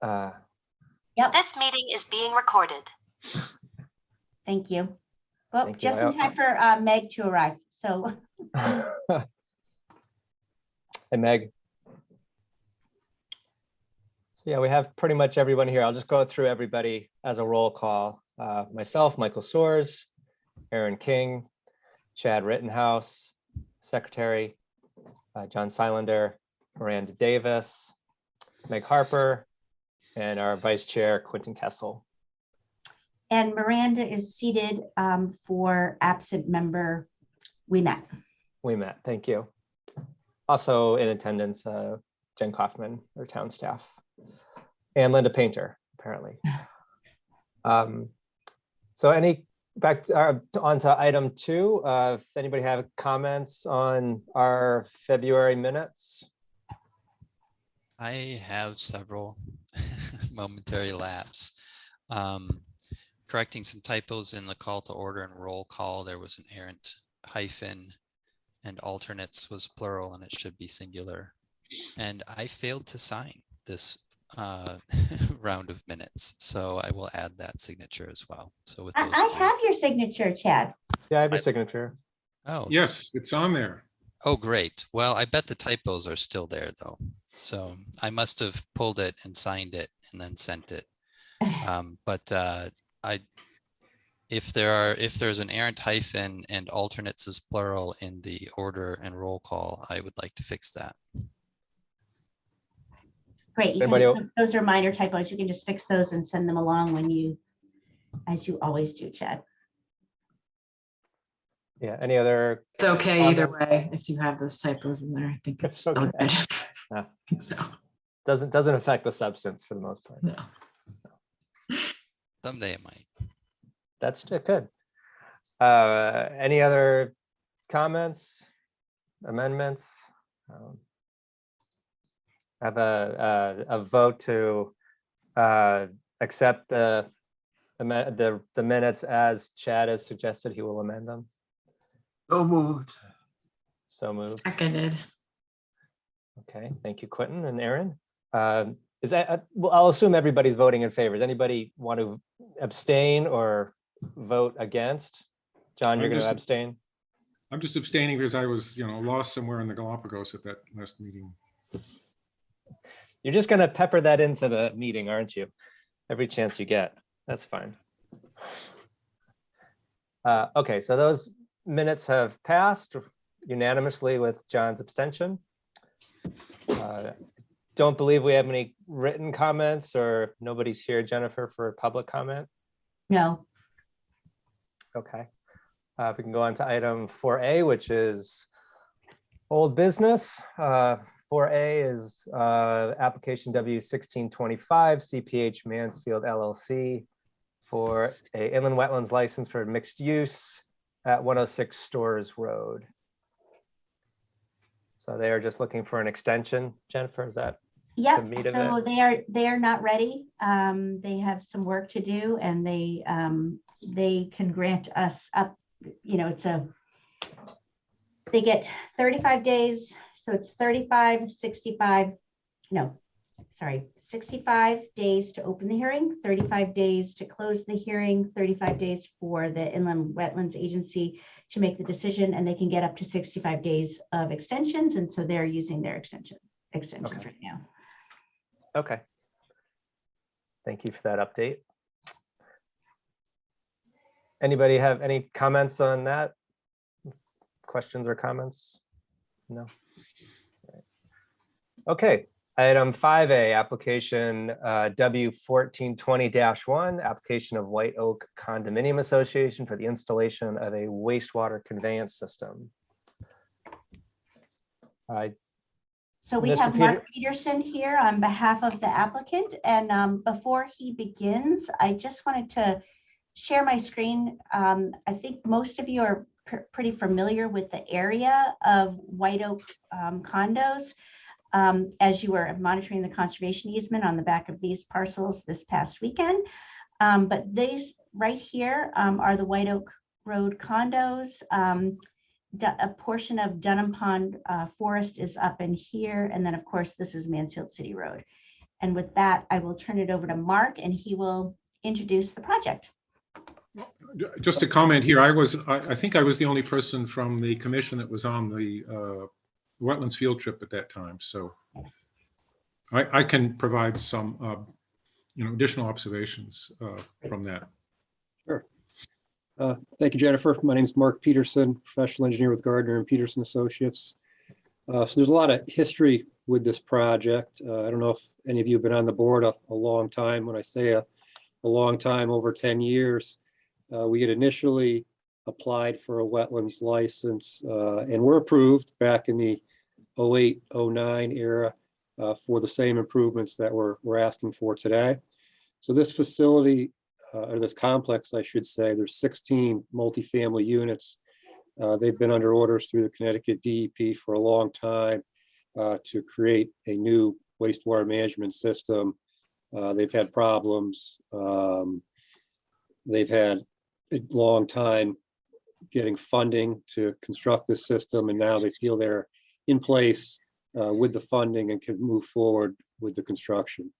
Yep. This meeting is being recorded. Thank you. Well, Thank you. just in time for Meg to arrive. So. Hey, Meg. So yeah, we have pretty much everyone here. I'll just go through everybody as a roll call. Myself, Michael Soers, Aaron King, Chad Rittenhouse, Secretary, John Silender, Miranda Davis, Meg Harper, and our Vice Chair, Quentin Kessel. And Miranda is seated for absent member. We met. Thank you. Also in attendance, Jen Kaufman, our town staff, and Linda Painter, apparently. So on to item 2. If anybody have comments on our February minutes? I have several. Momentary lapse. Correcting some typos in the call to order and roll call. There was an errant hyphen and alternates was plural and it should be singular. And I failed to sign this round of minutes. So I will add that signature as well. So with those I have your signature, Chad. Yeah, I have your signature. Oh, yes, it's on there. Oh, great. Well, I bet the typos are still there though. So I must have pulled it and signed it and then sent it. If there's an errant hyphen and alternates is plural in the order and roll call, I would like to fix that. Great. Those are minor typos. You can just fix those and send them along as you always do, Chad. Yeah, any other? It's okay comments? either way. If you have those typos in there, I think it's still okay. good. Yeah. So Doesn't affect the substance for the most part. no. Someday it might. That's good. Any other comments, amendments? Have a vote to accept the minutes as Chad has suggested. He will amend them. So moved. So moved. Seconded. Okay, thank you, Quentin and Aaron. Is that? Well, I'll assume everybody's voting in favor. Does anybody want to abstain or vote against? John, you're going to abstain. I'm just abstaining because I was, lost somewhere in the Galapagos at that last meeting. You're just going to pepper that into the meeting, aren't you? Every chance you get. That's fine. Okay, so those minutes have passed unanimously with John's abstention. Don't believe we have any written comments, or nobody's here, Jennifer, for public comment? No. Okay. If we can go on to item 4A, which is old business. 4A is application W1625 CPH Mansfield LLC for a inland wetlands license for mixed use at 106 Stores Road. So they are just looking for an extension. Jennifer, is that? Yep. So they are not ready. They have some work to do, and they can grant us up. They get 35 days. So it's 65 days to open the hearing, 35 days to close the hearing, 35 days for the Inland Wetlands Agency to make the decision, and they can get up to 65 days of extensions. And so they're using their extensions right now. Okay. Thank you for that update. Anybody have any comments on that? Questions or comments? No. Okay. Item 5A, application W1420-1, application of White Oak Condominium Association for the installation of a wastewater conveyance system. So we have Mark Peterson here on behalf of the applicant. And before he begins, I just wanted to share my screen. I think most of you are pretty familiar with the area of White Oak condos. As you were monitoring the conservation easement on the back of these parcels this past weekend. But these right here are the White Oak Road condos. A portion of Dunham Pond Forest is up in here. And then of course, this is Mansfield City Road. And with that, I will turn it over to Mark and he will introduce the project. Just a comment here. I think I was the only person from the commission that was on the wetlands field trip at that time. So I can provide some, additional observations from that. Sure. Thank you, Jennifer. My name is Mark Peterson, professional engineer with Gardner and Peterson Associates. So there's a lot of history with this project. I don't know if any of you have been on the board a long time. When I say a long time, over 10 years, we had initially applied for a wetlands license and were approved back in the 08-09 era for the same improvements that we're asking for today. So this facility, or this complex, I should say, there's 16 multifamily units. They've been under orders through the Connecticut DEP for a long time to create a new wastewater management system. They've had problems. They've had a long time getting funding to construct this system, and now they feel they're in place with the funding and can move forward with the construction.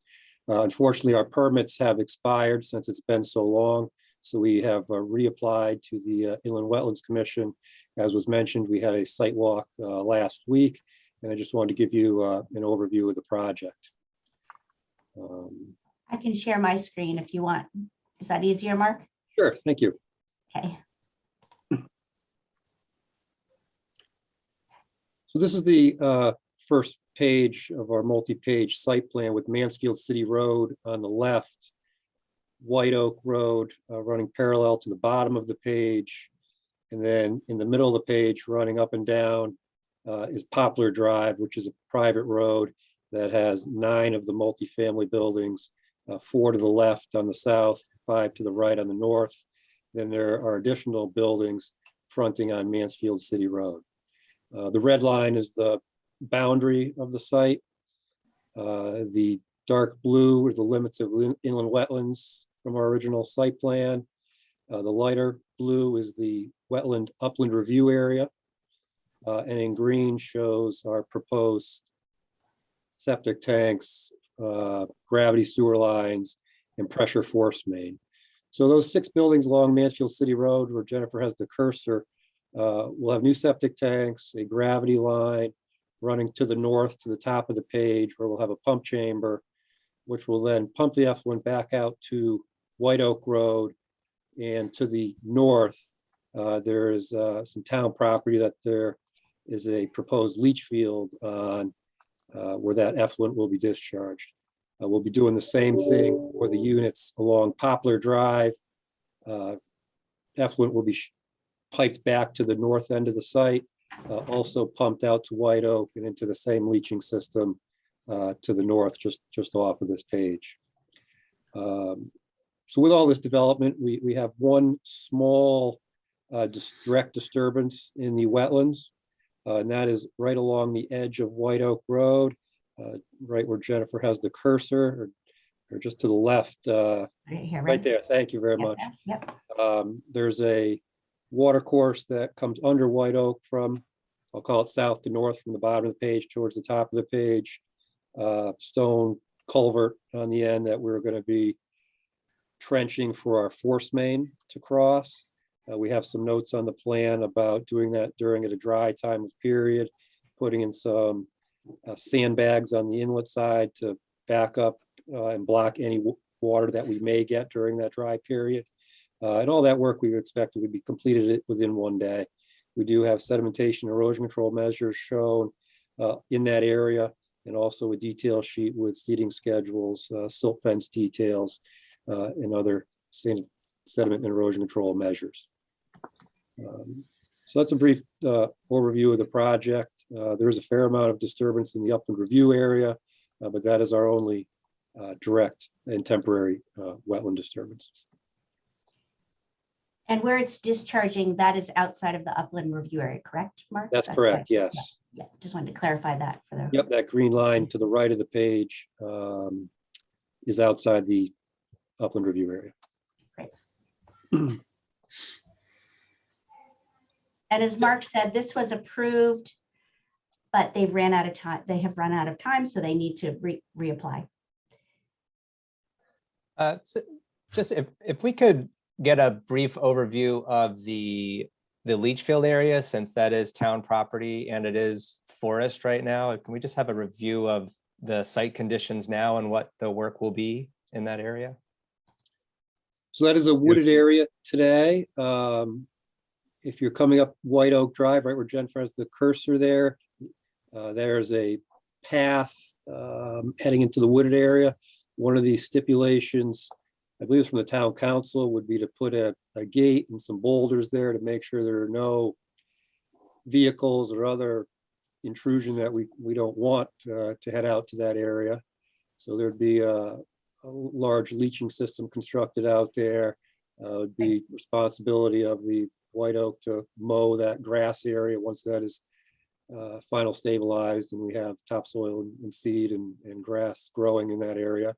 Unfortunately, our permits have expired since it's been so long, so we have reapplied to the Inland Wetlands Commission. As was mentioned, we had a site walk last week, and I just wanted to give you an overview of the project. I can share my screen if you want. Is that easier, Mark? Sure, thank you. Okay. So this is the first page of our multi-page site plan with Mansfield City Road on the left, White Oak Road running parallel to the bottom of the page. And then in the middle of the page, running up and down, is Poplar Drive, which is a private road that has 9 of the multifamily buildings, 4 to the left on the south, 5 to the right on the north. Then there are additional buildings fronting on Mansfield City Road. The red line is the boundary of the site. The dark blue are the limits of inland wetlands from our original site plan. The lighter blue is the wetland upland review area. And in green shows our proposed septic tanks, gravity sewer lines, and pressure force main. So those 6 buildings along Mansfield City Road, where Jennifer has the cursor, will have new septic tanks, a gravity line running to the north to the top of the page, where we'll have a pump chamber, which will then pump the effluent back out to White Oak Road. And to the north, there is some town property that there is a proposed leach field on where that effluent will be discharged. We'll be doing the same thing for the units along Poplar Drive. Effluent will be piped back to the north end of the site, also pumped out to White Oak and into the same leaching system to the north, just off of this page. So with all this development, we have one small direct disturbance in the wetlands, and that is right along the edge of White Oak Road, right where Jennifer has the cursor, or just to the left, Right here, right there. Thank you very much. Yep. There's a water course that comes under White Oak from, I'll call it south to north from the bottom of the page towards the top of the page. Stone culvert on the end that we're going to be trenching for our force main to cross. We have some notes on the plan about doing that during a dry time of period, putting in some sandbags on the inlet side to back up and block any water that we may get during that dry period. And all that work we would expect would be completed within one day. We do have sedimentation erosion control measures shown in that area, and also a detail sheet with seeding schedules, silt fence details, and other sediment and erosion control measures. So that's a brief overview of the project. There is a fair amount of disturbance in the upland review area, but that is our only direct and temporary wetland disturbance. And where it's discharging, that is outside of the upland review area, correct, Mark? That's correct, yes. Yeah, just wanted to clarify that for the. Yep, that green line to the right of the page is outside the upland review area. Great. And as Mark said, this was approved, but they've ran out of time. They have run out of time, so they need to reapply. Just if we could get a brief overview of the leach field area, since that is town property and it is forest right now, can we just have a review of the site conditions now and what the work will be in that area? So that is a wooded area today. If you're coming up White Oak Drive, right where Jennifer has the cursor there, there's a path heading into the wooded area. One of these stipulations, I believe it's from the town council, would be to put a gate and some boulders there to make sure there are no vehicles or other intrusion that we don't want to head out to that area. So there'd be a large leaching system constructed out there. It would be responsibility of the White Oak to mow that grass area once that is final stabilized and we have topsoil and seed and grass growing in that area.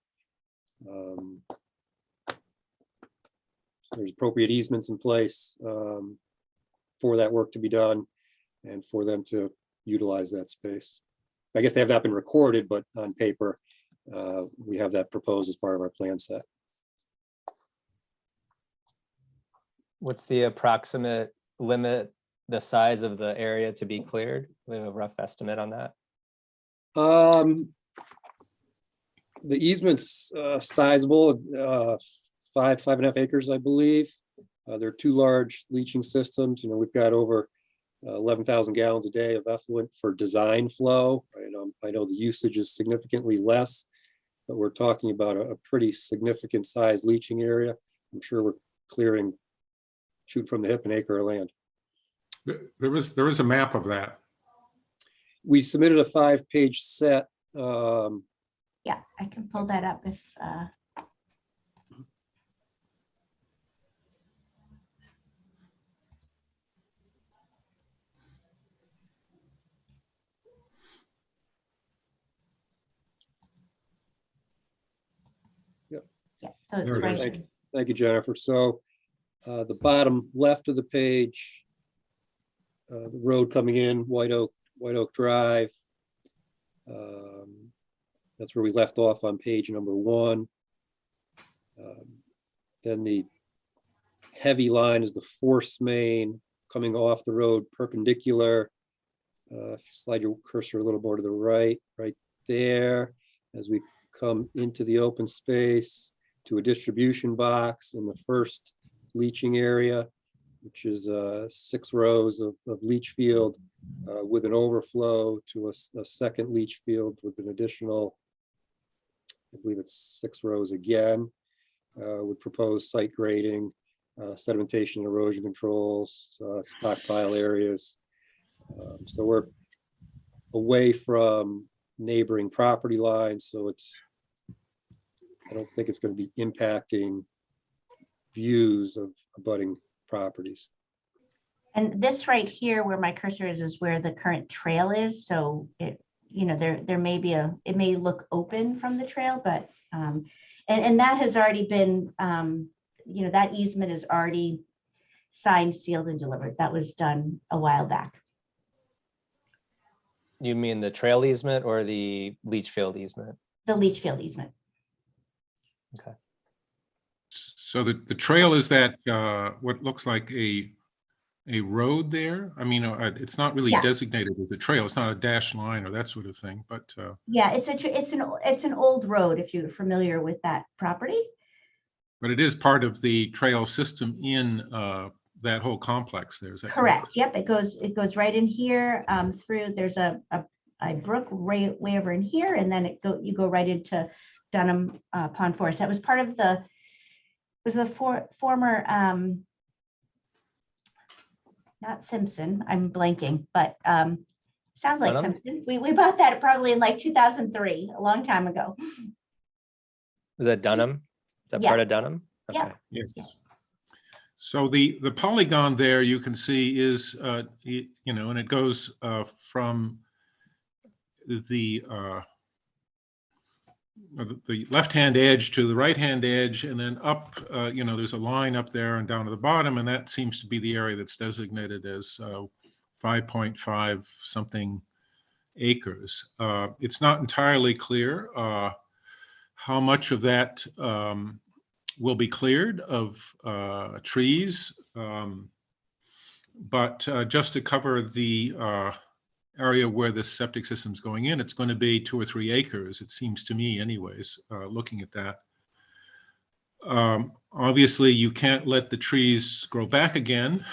There's appropriate easements in place for that work to be done and for them to utilize that space. I guess they have not been recorded, but on paper, we have that proposed as part of our plan set. What's the approximate limit, the size of the area to be cleared? We have a rough estimate on that. The easement's sizable, 5.5 acres, I believe. There are two large leaching systems. You know, we've got over 11,000 gallons a day of effluent for design flow. I know the usage is significantly less, but we're talking about a pretty significant size leaching area. I'm sure we're clearing, shoot from the hip, an acre of land. There was a map of that. We submitted a 5-page set. Yeah, I can pull that up if. Yep. Yeah, so it's There it right is. here. Thank you, Jennifer. So the bottom left of the page, the road coming in, White Oak Drive. That's where we left off on page number 1. Then the heavy line is the force main coming off the road perpendicular. If you slide your cursor a little more to the right there, as we come into the open space to a distribution box in the first leaching area, which is 6 rows of leach field with an overflow to a second leach field with an additional, I believe it's 6 rows again, with proposed site grading, sedimentation and erosion controls, stockpile areas. So we're away from neighboring property lines, so I don't think it's going to be impacting views of abutting properties. And this right here where my cursor is where the current trail is. So it, there may be it may look open from the trail, but, and that has already been, that easement is already signed, sealed and delivered. That was done a while back. You mean the trail easement or the leach field easement? The leach field easement. Okay. So the trail is that what looks like a road there. I mean, it's not really Yeah. designated as a trail. It's not a dashed line or that sort of thing. But Yeah, it's an old road if you're familiar with that property. but it is part of the trail system in that whole complex there. Is that Correct. Yep, it goes right in here through. There's a brook way over in here, and then you go right into Dunham Pond Forest. That was part of the former not Simpson. I'm blanking, but sounds like Dunham? Simpson. We bought that probably in like 2003, a long time ago. Was that Dunham? Is that Yeah. part of Dunham? Yeah. Okay. Yes. So the polygon there you can see is, and it goes from the left-hand edge to the right-hand edge, and then up, there's a line up there and down to the bottom, and that seems to be the area that's designated as 5.5 something acres. It's not entirely clear how much of that will be cleared of trees. But just to cover the area where the septic system's going in, it's going to be 2 or 3 acres, it seems to me anyways, looking at that. Obviously, you can't let the trees grow back again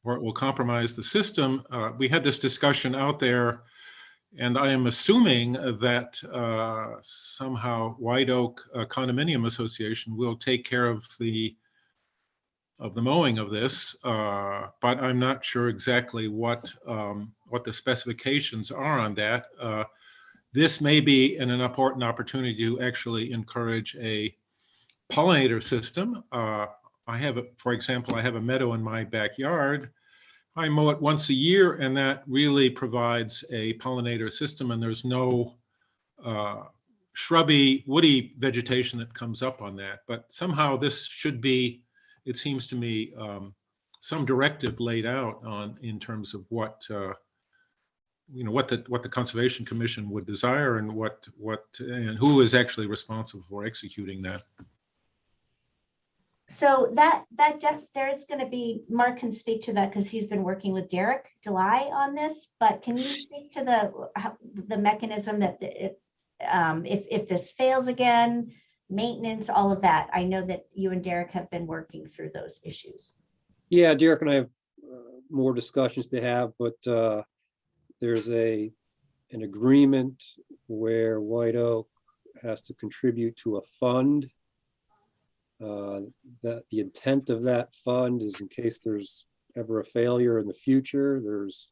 or it will compromise the system. We had this discussion out there, and I am assuming that somehow White Oak Condominium Association will take care of the mowing of this, but I'm not sure exactly what the specifications are on that. This may be an important opportunity to actually encourage a pollinator system. I have, for example, I have a meadow in my backyard. I mow it once a year, and that really provides a pollinator system, and there's no shrubby, woody vegetation that comes up on that. But somehow this should be, it seems to me, some directive laid out on in terms of what what the Conservation Commission would desire, and and who is actually responsible for executing that. So there's going to be, Mark can speak to that because he's been working with Derek Delay on this, but can you speak to the mechanism that if this fails again, maintenance, all of that? I know that you and Derek have been working through those issues. Yeah, Derek and I have more discussions to have, but there's an agreement where White Oak has to contribute to a fund. That the intent of that fund is in case there's ever a failure in the future, there's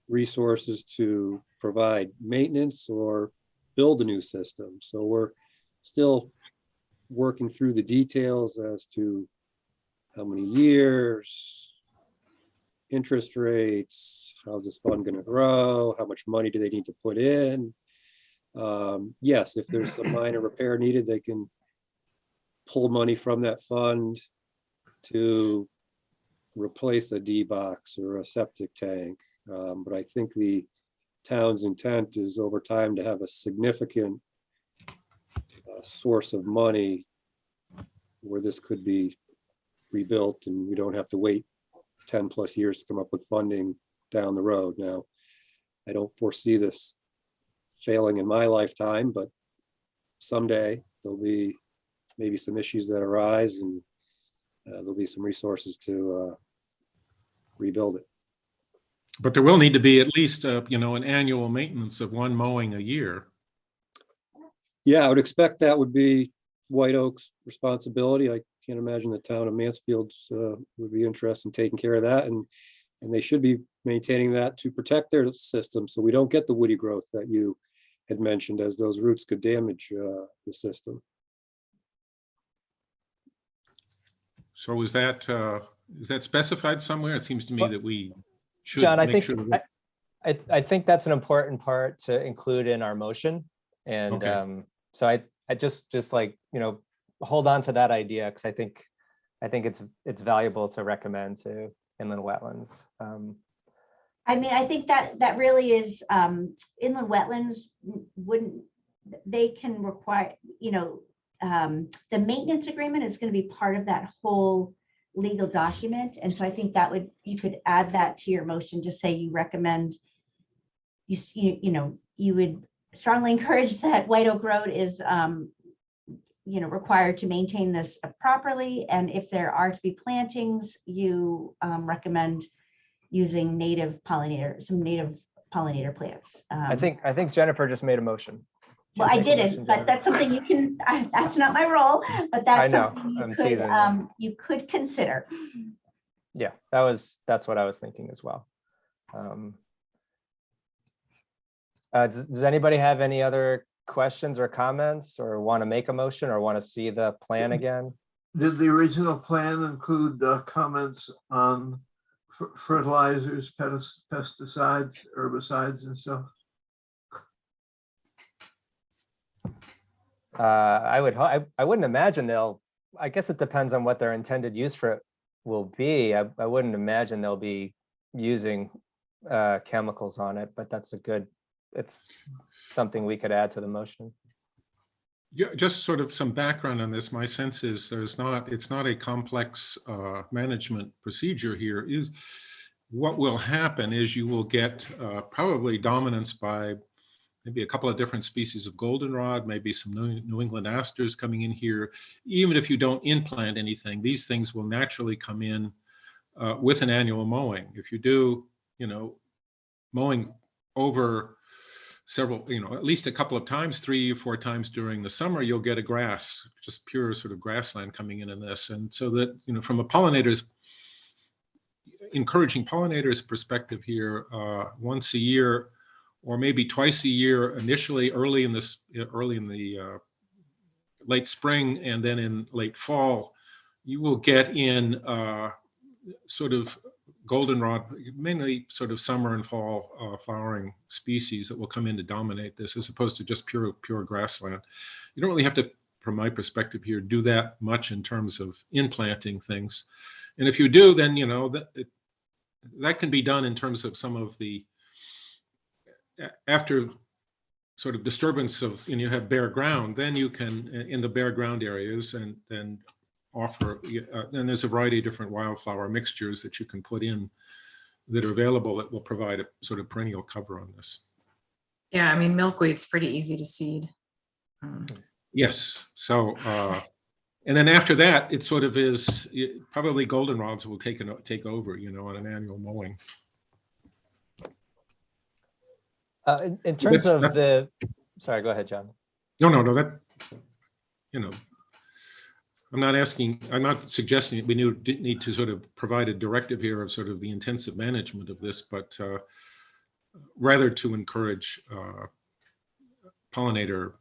resources to provide maintenance or build a new system. So we're still working through the details as to how many years, interest rates, how's this fund going to grow, how much money do they need to put in. Yes, if there's some minor repair needed, they can pull money from that fund to replace a D-box or a septic tank. But I think the town's intent is over time to have a significant source of money where this could be rebuilt and we don't have to wait 10 plus years to come up with funding down the road. Now, I don't foresee this failing in my lifetime, but someday there'll be maybe some issues that arise, and there'll be some resources to rebuild it. But there will need to be at least an annual maintenance of one mowing a year. Yeah, I would expect that would be White Oak's responsibility. I can't imagine the town of Mansfield's would be interested in taking care of that, and they should be maintaining that to protect their system so we don't get the woody growth that you had mentioned, as those roots could damage the system. So is that specified somewhere? It seems to me that we should John, I make think sure. I think that's an important part to include in our motion, and Okay. so I just like hold on to that idea, because I think it's valuable to recommend to inland wetlands. I mean, I think that really is inland wetlands they can require, the maintenance agreement is going to be part of that whole legal document. And so I think you could add that to your motion, just say you recommend, you would strongly encourage that White Oak Road is, required to maintain this properly. And if there are to be plantings, you recommend using some native pollinator plants. I think Jennifer just made a motion. Well, I didn't, but that's something you can, that's not my role, but that's something you could consider. Yeah, that's what I was thinking as well. Does anybody have any other questions or comments, or want to make a motion, or want to see the plan again? Did the original plan include comments on fertilizers, pesticides, herbicides, and stuff? I wouldn't imagine I guess it depends on what their intended use for it will be. I wouldn't imagine they'll be using chemicals on it, but it's something we could add to the motion. Just sort of some background on this. My sense is it's not a complex management procedure here. Is what will happen is you will get probably dominance by maybe a couple of different species of goldenrod, maybe some New England asters coming in here. Even if you don't implant anything, these things will naturally come in with an annual mowing. If you do, mowing over several, at least a couple of times, 3 or 4 times during the summer, you'll get a grass, just pure sort of grassland coming in this. And so that, from a encouraging pollinators perspective here, once a year or maybe twice a year, initially early in the late spring and then in late fall, you will get in sort of goldenrod, mainly sort of summer and fall flowering species that will come in to dominate this, as opposed to just pure grassland. You don't really have to, from my perspective here, do that much in terms of implanting things. And if you do, then that can be done in terms of some of the, after sort of disturbance of, you have bare ground, then you can, in the bare ground areas, and then offer, and there's a variety of different wildflower mixtures that you can put in that are available that will provide a sort of perennial cover on this. Yeah, I mean, milkweed's pretty easy to seed. Yes, so, and then after that, it sort of is, probably goldenrods will take over, on an annual mowing. In terms of the, sorry, go ahead, John. No, that, I'm not suggesting that we need to sort of provide a directive here of sort of the intensive management of this, but rather to encourage pollinator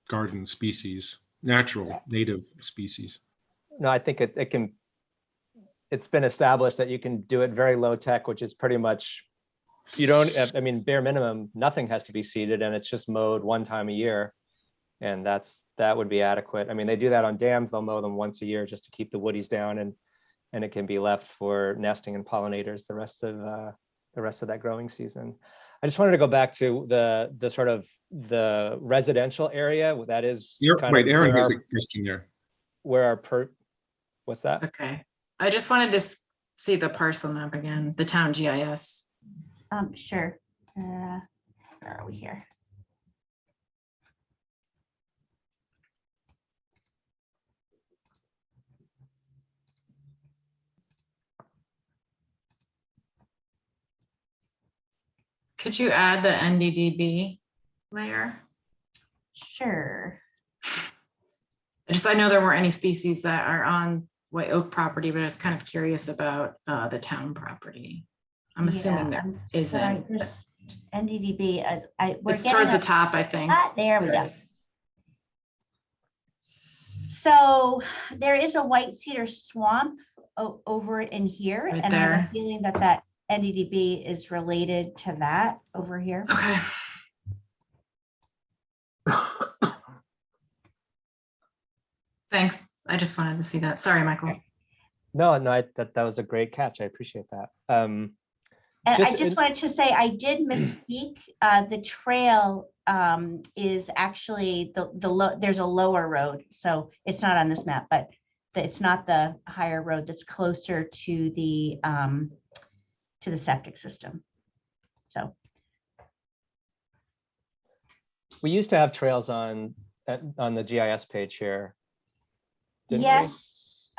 garden species, natural native species. No, I think it's been established that you can do it very low tech, which is pretty much, bare minimum, nothing has to be seeded, and it's just mowed 1 time a year. And that would be adequate. I mean, they do that on dams. They'll mow them once a year just to keep the woodies down, and it can be left for nesting and pollinators the rest of that growing season. I just wanted to go back to the sort of the residential area. That is Right, Aaron has a question there. What's that? Okay, I just wanted to see the parcel map again, the town GIS. Sure. Where are we here? Could you add the NDDB layer? Sure. I know there weren't any species that are on White Oak property, but I was kind of curious about the town property. I'm assuming there isn't. NDDB, It's towards the top, I think. There we go. is. So there is a white cedar swamp over in here, Right and I have a there. feeling that NDDB is related to that over here. Okay. Thanks. I just wanted to see that. Sorry, Michael. No, that was a great catch. I appreciate that. And I just wanted to say I did misspeak. The trail is actually there's a lower road, so it's not on this map, but it's not the higher road that's closer to the septic system. So we used to have trails on the GIS page here. Didn't yes,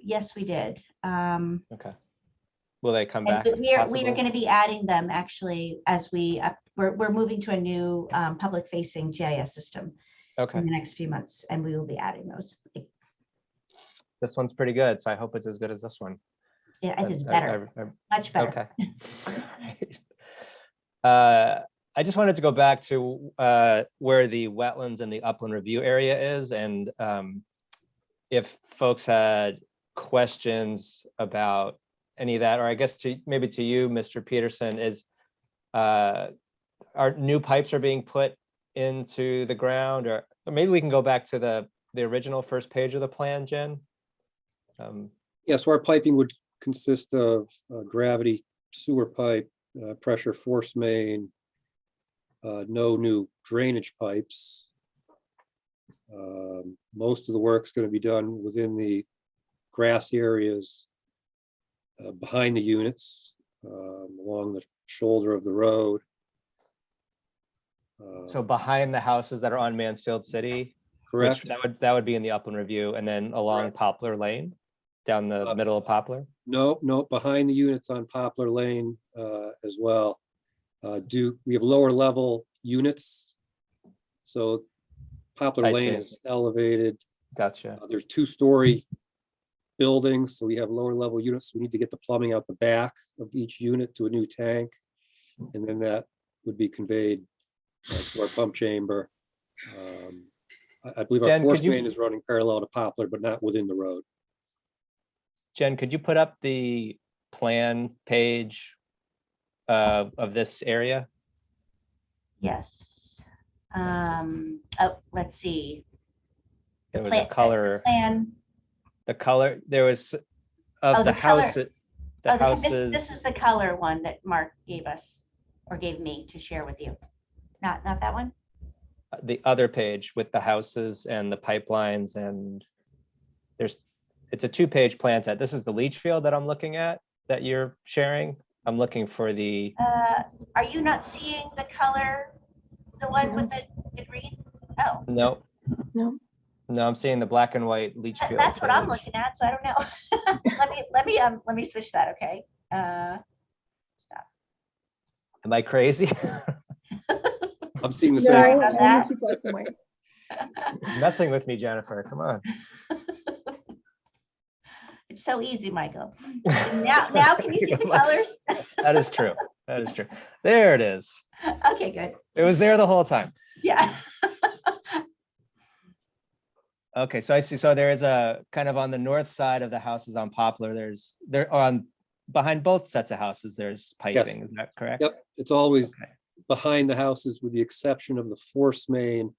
yes, we did. Okay. Will they come And back? we are possibly? going to be adding them actually as we're moving to a new public facing GIS system Okay. in the next few months, and we will be adding those. This one's pretty good, so I hope it's as good as this one. Yeah, it is better, much better. Okay. I just wanted to go back to where the wetlands and the upland review area is, and if folks had questions about any of that, or I guess maybe to you, Mr. Peterson, is our new pipes are being put into the ground, or maybe we can go back to the original first page of the plan, Jen. Yeah, so our piping would consist of gravity sewer pipe, pressure force main, no new drainage pipes. Most of the work's going to be done within the grass areas behind the units, along the shoulder of the road. So behind the houses that are on Mansfield City, Correct. which that would be in the upland review, and then along Correct. Poplar Lane, down the middle of Poplar. No, behind the units on Poplar Lane as well. We have lower level units? So Poplar I Lane see. is elevated. Gotcha. There's 2-story buildings, so we have lower level units. We need to get the plumbing out the back of each unit to a new tank. And then that would be conveyed to our pump chamber. I believe our Jen, force could you- main is running parallel to Poplar, but not within the road. Jen, could you put up the plan page of this area? Yes. Oh, let's see. There was Plan- a color, Plan. the color, there was Oh, of the the color- house, the Oh, houses. This is the color one that Mark gave us or gave me to share with you. Not that one? The other page with the houses and the pipelines, and it's a 2-page plan set. This is the leach field that I'm looking at that you're sharing. I'm looking for the, Are you not seeing the color, the one with the green? Oh, no. No. No, I'm seeing the black and white leach field. that's what I'm page. looking at, so I don't know. Let me switch that, okay? Am I crazy? I'm seeing the Sorry same. about that. Messing with me, Jennifer, come on. It's so easy, Michael. Now can you see the colors? That is true. That is true. There it is. Okay, good. It was there the whole time. Yeah. Okay, so I see. So there is a kind of on the north side of the houses on Poplar. There on behind both sets of houses. There's piping. Is that correct? Yep, it's always Okay. behind the houses with the exception of the force main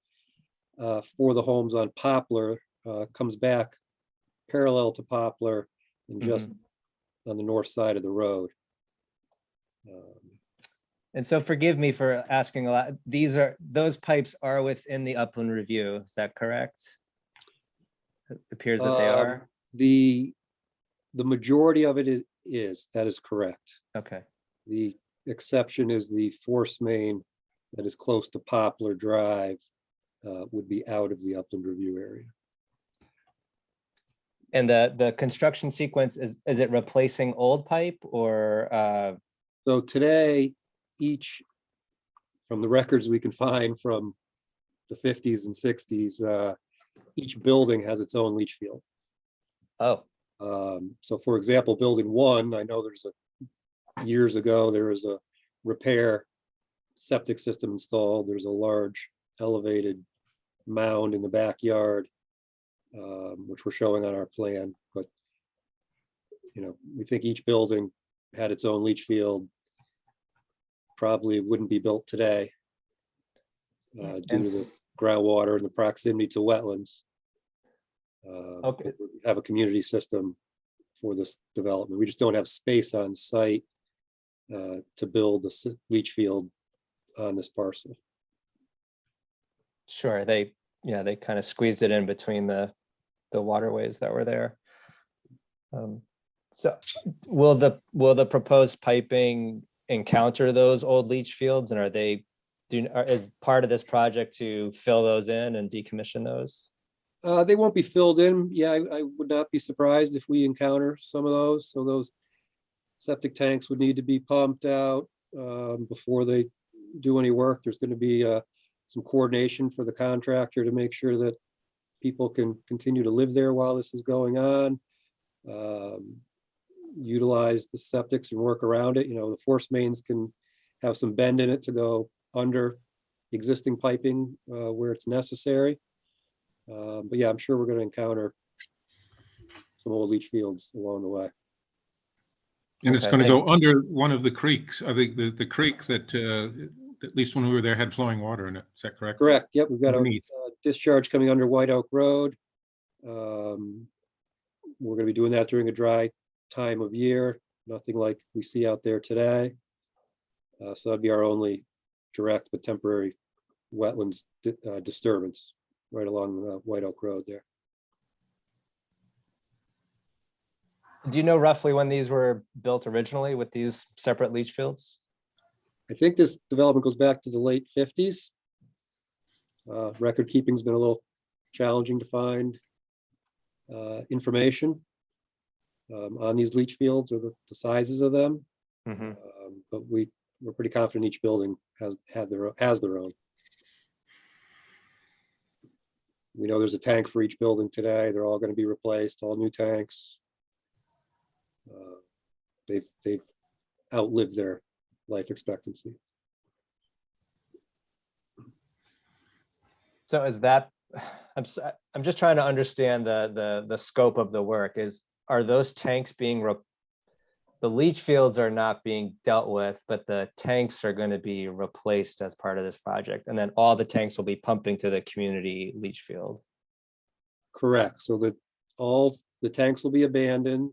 for the homes on Poplar, comes back parallel to Poplar and just on the north side of the road. And so forgive me for asking a lot. Those pipes are within the upland review. Is that correct? It appears that they are. The majority of it is, that is correct. Okay. The exception is the force main that is close to Poplar Drive would be out of the upland review area. And the construction sequence, is it replacing old pipe or? So today, from the records we can find from the 50s and 60s, each building has its own leach field. Oh, So for example, building 1, I know years ago, there was a repair septic system installed. There's a large elevated mound in the backyard, which we're showing on our plan, but we think each building had its own leach field. Probably wouldn't be built today due to the groundwater and the proximity to wetlands. Okay. We have a community system for this development. We just don't have space on site to build a leach field on this parcel. Sure. They kind of squeezed it in between the waterways that were there. So will the proposed piping encounter those old leach fields, and is part of this project to fill those in and decommission those? They won't be filled in. Yeah, I would not be surprised if we encounter some of those. So those septic tanks would need to be pumped out before they do any work. There's going to be some coordination for the contractor to make sure that people can continue to live there while this is going on. Utilize the septics and work around it. The force mains can have some bend in it to go under existing piping where it's necessary. But yeah, I'm sure we're going to encounter some old leach fields along the way. And it's Okay, going to thank go under one of the creeks. I think the creek that, at least when we were there, had flowing water in it. Is that correct? Correct. Yep, we've got a Underneath. discharge coming under White Oak Road. We're going to be doing that during a dry time of year. Nothing like we see out there today. So that'd be our only direct but temporary wetlands disturbance right along White Oak Road there. Do you know roughly when these were built originally with these separate leach fields? I think this development goes back to the late 50s. Record keeping's been a little challenging to find information on these leach fields or the sizes of them. Mhm. But we're pretty confident each building has their own. We know there's a tank for each building today. They're all going to be replaced, all new tanks. They've outlived their life expectancy. So is that, I'm just trying to understand the scope of the work. Are those tanks being, the leach fields are not being dealt with, but the tanks are going to be replaced as part of this project, and then all the tanks will be pumping to the community leach field? Correct. So that all the tanks will be abandoned.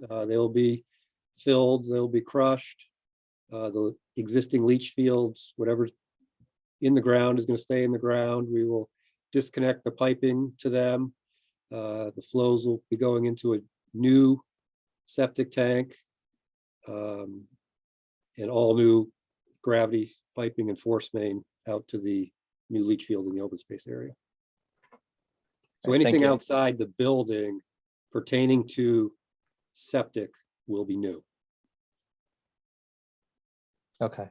They'll be filled, they'll be crushed. The existing leach fields, whatever's in the ground is going to stay in the ground. We will disconnect the piping to them. The flows will be going into a new septic tank and all new gravity piping and force main out to the new leach field in the open space area. So Thank anything you. outside the building pertaining to septic will be new. Okay.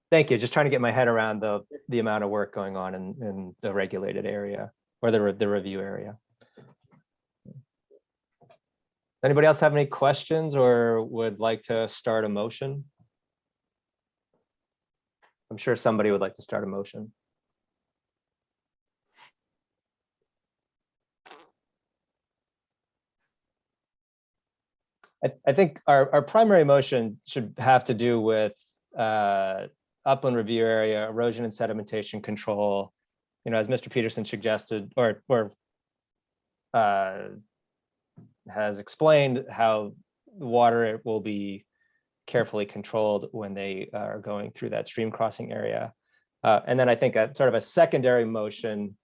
Thank you. Just trying to get my head around the amount of work going on in the regulated area or the review area. Anybody else have any questions or would like to start a motion? I'm sure somebody would like to start a motion. I think our primary motion should have to do with upland review area, erosion and sedimentation control. You know, as Mr. Peterson suggested or has explained, how the water will be carefully controlled when they are going through that stream crossing area. And then I think a sort of a secondary motion,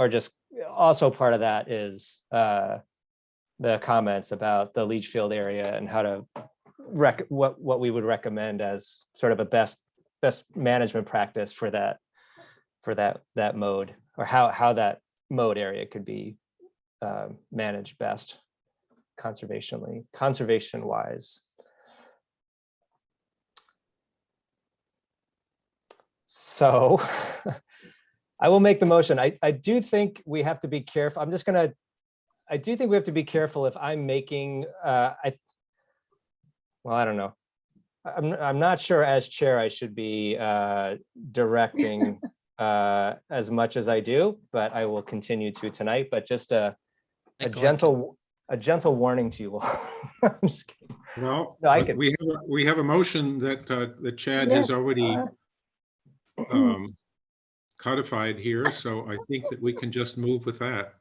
just also part of that is the comments about the leach field area and how to what we would recommend as sort of a best management practice for that mode, or how that mode area could be managed best conservation wise. So I will make the motion. I do think we have to be careful. I do think we have to be careful if I'm making, well, I don't know. I'm not sure as chair I should be directing as much as I do, but I will continue to tonight. But just a gentle warning to you all. I'm just kidding. Well, No, we have a motion that Chad has already codified here, so I think that we can just move with that.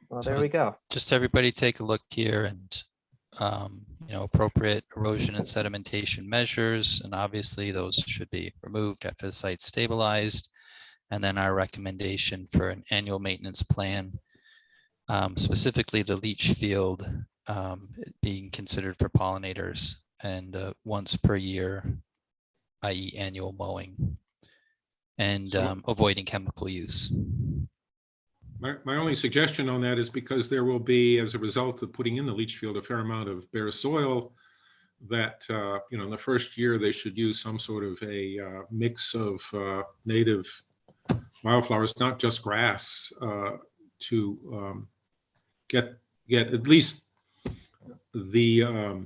Well, there we go. Just everybody take a look here and, appropriate erosion and sedimentation measures. And obviously those should be removed after the site's stabilized. And then our recommendation for an annual maintenance plan, specifically the leach field being considered for pollinators and once per year, i.e. annual mowing, and avoiding chemical use. My only suggestion on that is because there will be, as a result of putting in the leach field, a fair amount of bare soil that, in the first year, they should use some sort of a mix of native wildflowers, not just grass, to get at least the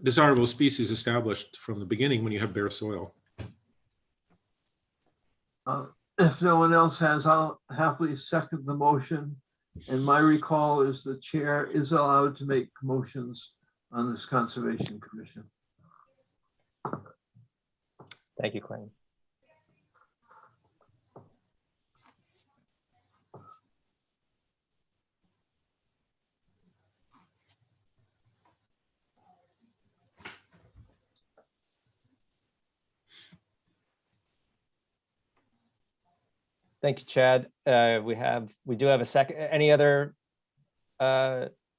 desirable species established from the beginning when you have bare soil. If no one else has, I'll happily second the motion. And my recall is the chair is allowed to make motions on this Conservation Commission. Thank you, Clayton. Thank you, Chad. We do have a second. Any other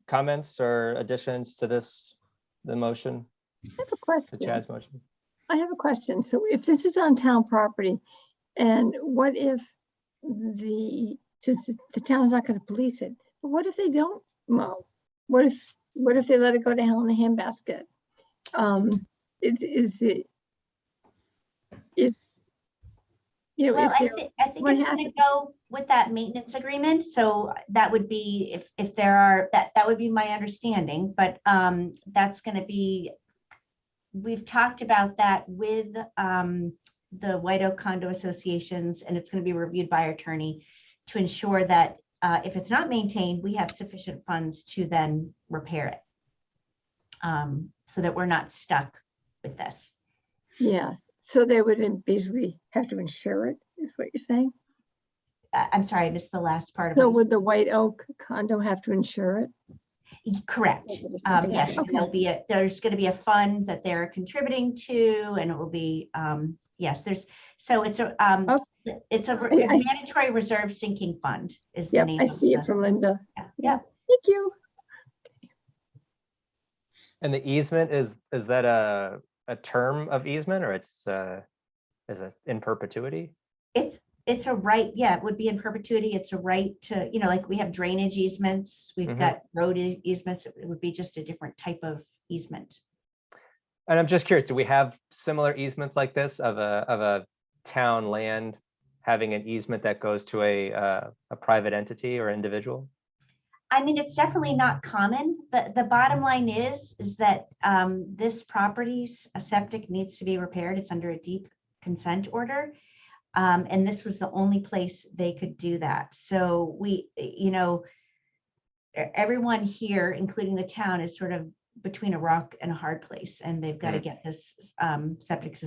comments or additions to the motion, I have a to question. Chad's motion? I have a question. So if this is on town property, and what if since the town is not going to police it, but what if they don't mow? What if they let it go to hell in a handbasket? Well, is there, I think what it's going to go with that maintenance agreement. So that would be if there are that would be my understanding. But that's going to be, we've talked about that with the White Oak Condo Associations, and it's going to be reviewed by our attorney to ensure that if it's not maintained, we have sufficient funds to then repair it, so that we're not stuck with this. yeah, so they would basically have to insure it, is what you're saying? I'm sorry, I missed the last part of So it. would the White Oak condo have to insure it? Correct. Okay, Yes, okay. there's going to be a fund that they're contributing to, and it will be yes. It's a I- mandatory reserve sinking fund is the Yep, name. I of see the- it from Linda. Yeah. Thank you. And the easement, is that a term of easement, or is it in perpetuity? It's a right. Yeah, it would be in perpetuity. It's a right to, like we have drainage easements, we've got road easements. It would be just a different type of easement. And I'm just curious, do we have similar easements like this of a town land having an easement that goes to a private entity or individual? I mean, it's definitely not common. The bottom line is that this property's septic needs to be repaired. It's under a deep consent order. And this was the only place they could do that. So everyone here, including the town, is sort of between a rock and a hard place, and they've got to get this septic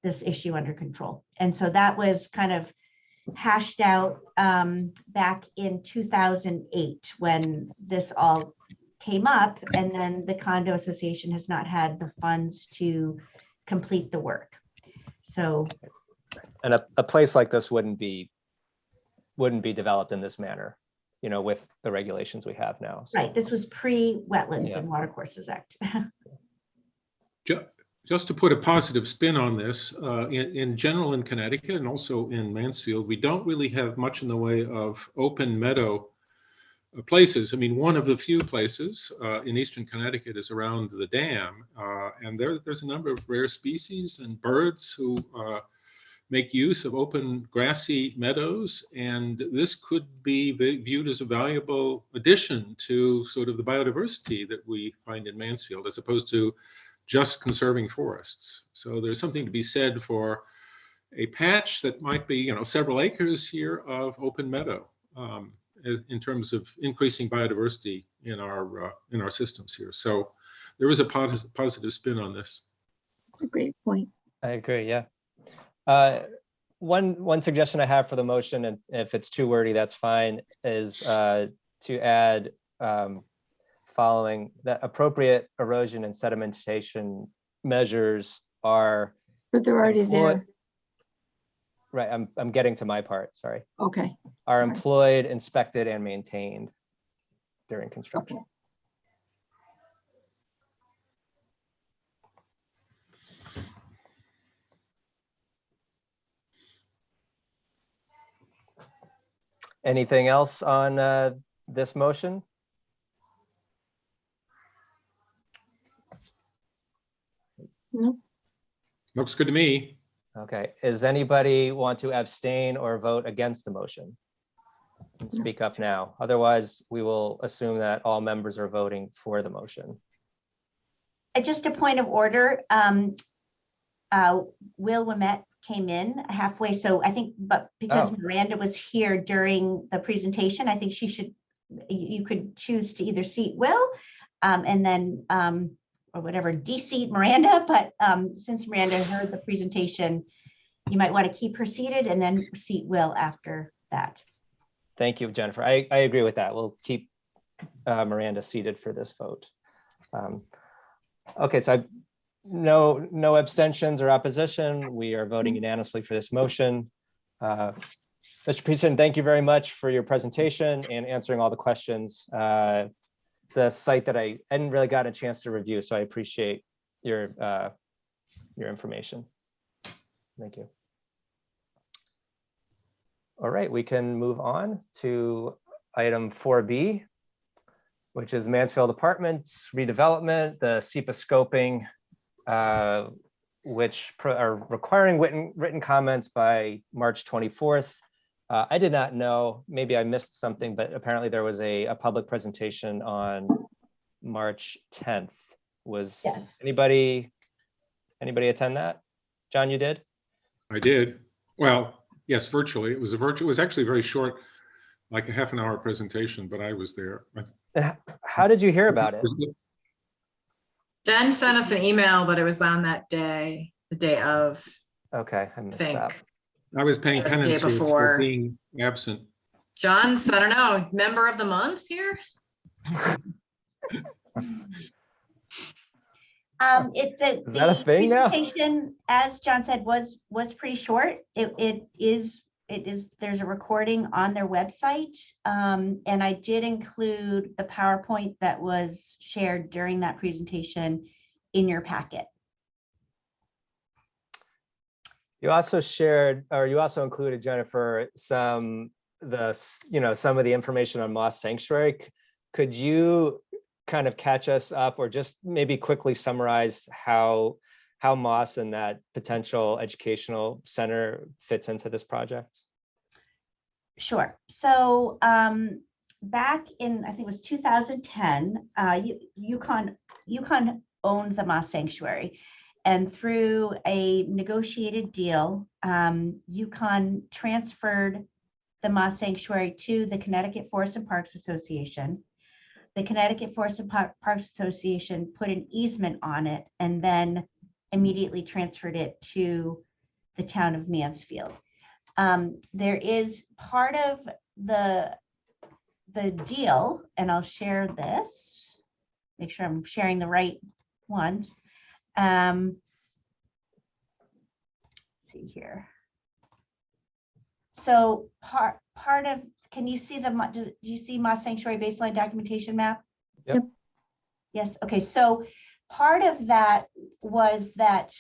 this issue under control. And so that was kind of hashed out back in 2008 when this all came up, and then the condo association has not had the funds to complete the work. So. And a place like this wouldn't be developed in this manner, with the regulations we have now. So. Right, this was pre-Wetlands and Watercourses Act. Just to put a positive spin on this, in general in Connecticut and also in Mansfield, we don't really have much in the way of open meadow places. I mean, one of the few places in eastern Connecticut is around the dam, and there's a number of rare species and birds who make use of open grassy meadows, and this could be viewed as a valuable addition to sort of the biodiversity that we find in Mansfield, as opposed to just conserving forests. So there's something to be said for a patch that might be, several acres here of open meadow in terms of increasing biodiversity in our systems here. So there is a positive spin on this. That's a great point. I agree. Yeah. One suggestion I have for the motion, and if it's too wordy, that's fine, is to add following that appropriate erosion and sedimentation measures are. But they're already there. Right, I'm getting to my part, sorry. Okay. Are Sorry. employed, inspected, and maintained during construction. Okay. Anything else on this motion? No. Looks good to me. Okay, does anybody want to abstain or vote against the motion? And speak up now. Otherwise, we will assume that all members are voting for the motion. Just a point of order. Will Wimette came in halfway, so I think, but because Miranda was here during the presentation, I think you could choose to either seat Will and then or whatever, de-seat Miranda, but since Miranda heard the presentation, you might want to keep her seated and then seat Will after that. Thank you, Jennifer. I agree with that. We'll keep Miranda seated for this vote. Okay, so no abstentions or opposition. We are voting unanimously for this motion. Mr. Peterson, thank you very much for your presentation and answering all the questions. It's a site that I hadn't really got a chance to review, so I appreciate your information. Thank you. All right, we can move on to item 4B, which is Mansfield Apartments redevelopment, the SEPA scoping, which are requiring written comments by March 24th. I did not know, maybe I missed something, but apparently there was a public presentation on March 10th. Was Yes. anybody attend that? John, you did? I did. Well, yes, virtually. It was actually very short, like a half an hour presentation, but I was there. And how did you hear about it? Jen sent us an email, but it was on that day, the day of, Okay, I missed think. that. I was paying The day penance here for before. being absent. John's, I don't know, member of the month here? Is that a thing now? presentation, as John said, was pretty short. It is, there's a recording on their website. And I did include the PowerPoint that was shared during that presentation in your packet. You also shared, or you also included, Jennifer, some of the information on Moss Sanctuary. Could you kind of catch us up, or just maybe quickly summarize how Moss and that potential educational center fits into this project? Sure. So back in, I think it was 2010, UConn owned the Moss Sanctuary. And through a negotiated deal, UConn transferred the Moss Sanctuary to the Connecticut Forest and Parks Association. The Connecticut Forest and Parks Association put an easement on it and then immediately transferred it to the town of Mansfield. There is part of the deal, and I'll share this, make sure I'm sharing the right ones. Let's see here. So part of, can you see do you see Moss Sanctuary baseline documentation map? Yep. Yes. Okay. So part of that was that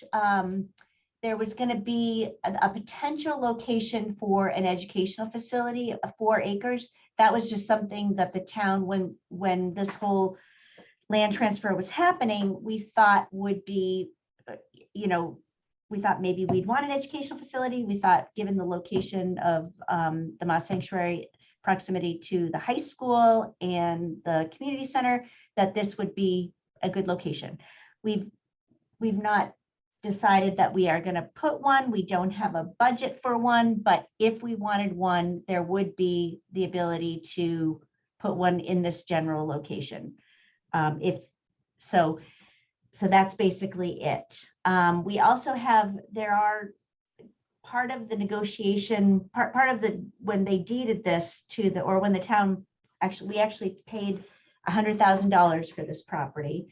there was going to be a potential location for an educational facility, 4 acres. That was just something that the town, when this whole land transfer was happening, we thought would be, we thought maybe we'd want an educational facility. We thought, given the location of the Moss Sanctuary, proximity to the high school and the community center, that this would be a good location. We've not decided that we are going to put one. We don't have a budget for one, but if we wanted one, there would be the ability to put one in this general location. So that's basically it. We also have, there are part of the negotiation, part of the, when they deeded this to the, or when the town, we actually paid $100,000 for this property.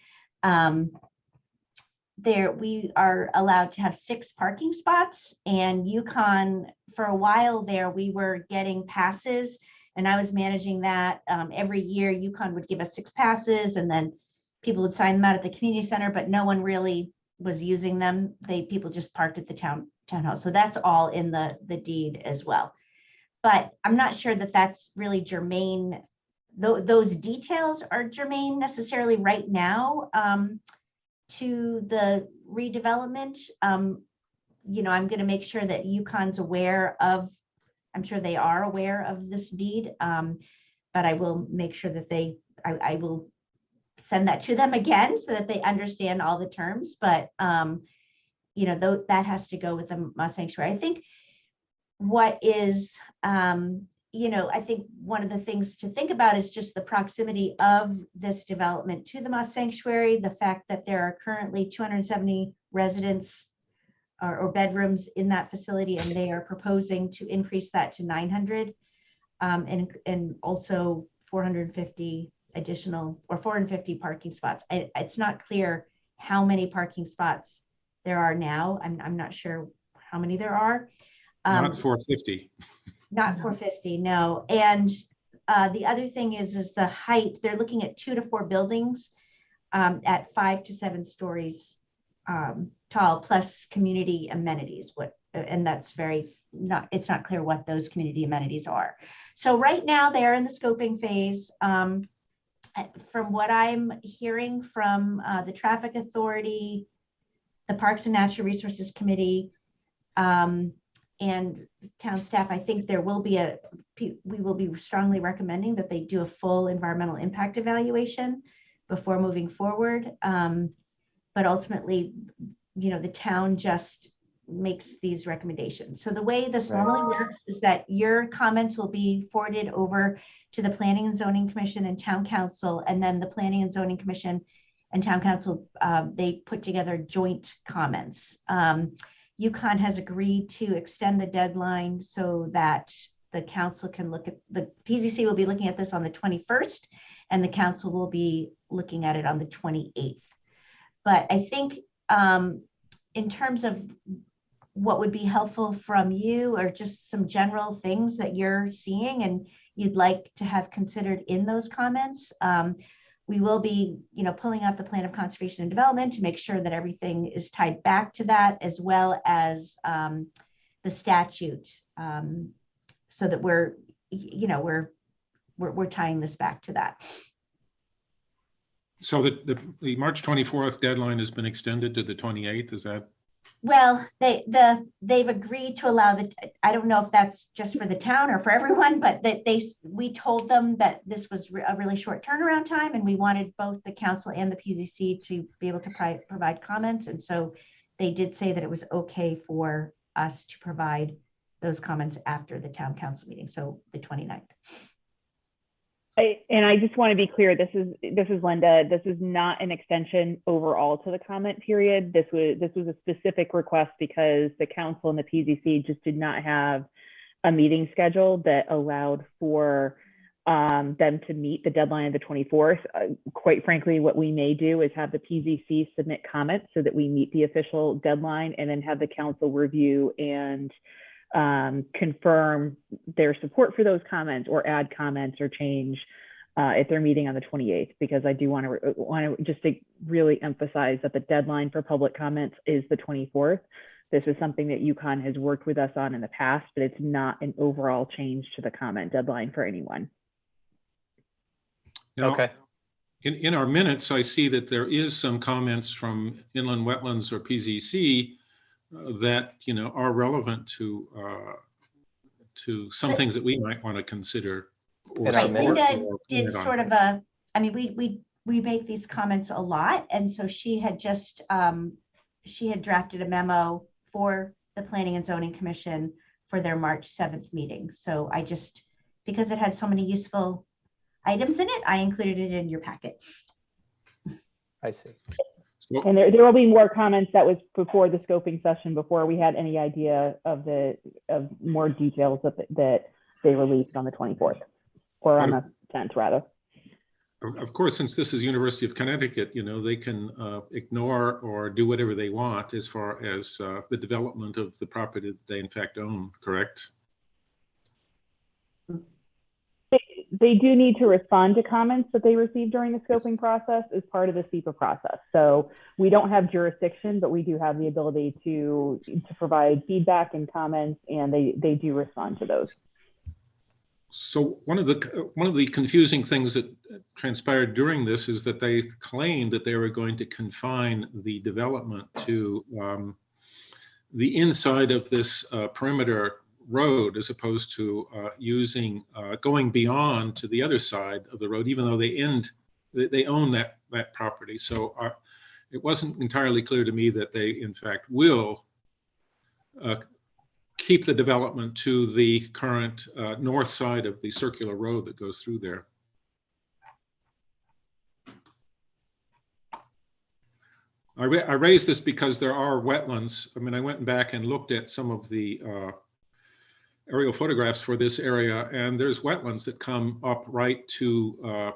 There, we are allowed to have 6 parking spots, and UConn, for a while there, we were getting passes, and I was managing that. Every year UConn would give us 6 passes, and then people would sign them out at the community center, but no one really was using them. People just parked at the townhouse. So that's all in the deed as well. But I'm not sure that that's really germane. Those details are germane necessarily right now to the redevelopment. I'm going to make sure that UConn's aware of, I'm sure they are aware of this deed, but I will make sure that I will send that to them again so that they understand all the terms. But that has to go with the Moss Sanctuary. I think what is, I think one of the things to think about is just the proximity of this development to the Moss Sanctuary, the fact that there are currently 270 residents or bedrooms in that facility, and they are proposing to increase that to 900 and also 450 additional, or 450 parking spots. It's not clear how many parking spots there are now. I'm not sure how many there are. Not 450. Not 450, no. And the other thing is the height. They're looking at 2 to 4 buildings at 5 to 7 stories tall, plus community amenities. And that's it's not clear what those community amenities are. So right now they're in the scoping phase. From what I'm hearing from the Traffic Authority, the Parks and Natural Resources Committee, and town staff, I think we will be strongly recommending that they do a full environmental impact evaluation before moving forward. But ultimately, the town just makes these recommendations. So the way this normally works is that your comments will be forwarded over to the Planning and Zoning Commission and Town Council, and then the Planning and Zoning Commission and Town Council, they put together joint comments. UConn has agreed to extend the deadline so that the council can look at, the PZC will be looking at this on the 21st, and the council will be looking at it on the 28th. But I think in terms of what would be helpful from you, or just some general things that you're seeing and you'd like to have considered in those comments, we will be, pulling out the plan of conservation and development to make sure that everything is tied back to that, as well as the statute, so that we're tying this back to that. So the March 24th deadline has been extended to the 28th, is that? Well, they've agreed to allow I don't know if that's just for the town or for everyone, but that we told them that this was a really short turnaround time, and we wanted both the council and the PZC to be able to provide comments. And so they did say that it was okay for us to provide those comments after the town council meeting, so the 29th. I just want to be clear, this is Linda. This is not an extension overall to the comment period. This was a specific request because the council and the PZC just did not have a meeting scheduled that allowed for them to meet the deadline of the 24th. Quite frankly, what we may do is have the PZC submit comments so that we meet the official deadline, and then have the council review and confirm their support for those comments, or add comments or change if they're meeting on the 28th, because I do want to just to really emphasize that the deadline for public comments is the 24th. This is something that UConn has worked with us on in the past, but it's not an overall change to the comment deadline for anyone. Now, Okay. In our minutes, I see that there is some comments from Inland Wetlands or PZC that are relevant to some things that we might want to consider. Right, Linda did sort of we make these comments a lot, and so she had just she had drafted a memo for the Planning and Zoning Commission for their March 7th meeting. So I just, because it had so many useful items in it, I included it in your packet. I see. And there will be more comments. That was before the scoping session, before we had any idea of more details that they released on the 24th, or on the 10th rather. Of course, since this is University of Connecticut, they can ignore or do whatever they want as far as the development of the property that they in fact own, correct? They do need to respond to comments that they received during the scoping process as part of the SEPA process. So we don't have jurisdiction, but we do have the ability to provide feedback and comments, and they do respond to those. So one of the confusing things that transpired during this is that they claimed that they were going to confine the development to the inside of this perimeter road, as opposed to going beyond to the other side of the road, even though they own that property. So it wasn't entirely clear to me that they in fact will keep the development to the current north side of the circular road that goes through there. I raised this because there are wetlands. I mean, I went back and looked at some of the aerial photographs for this area, and there's wetlands that come up right to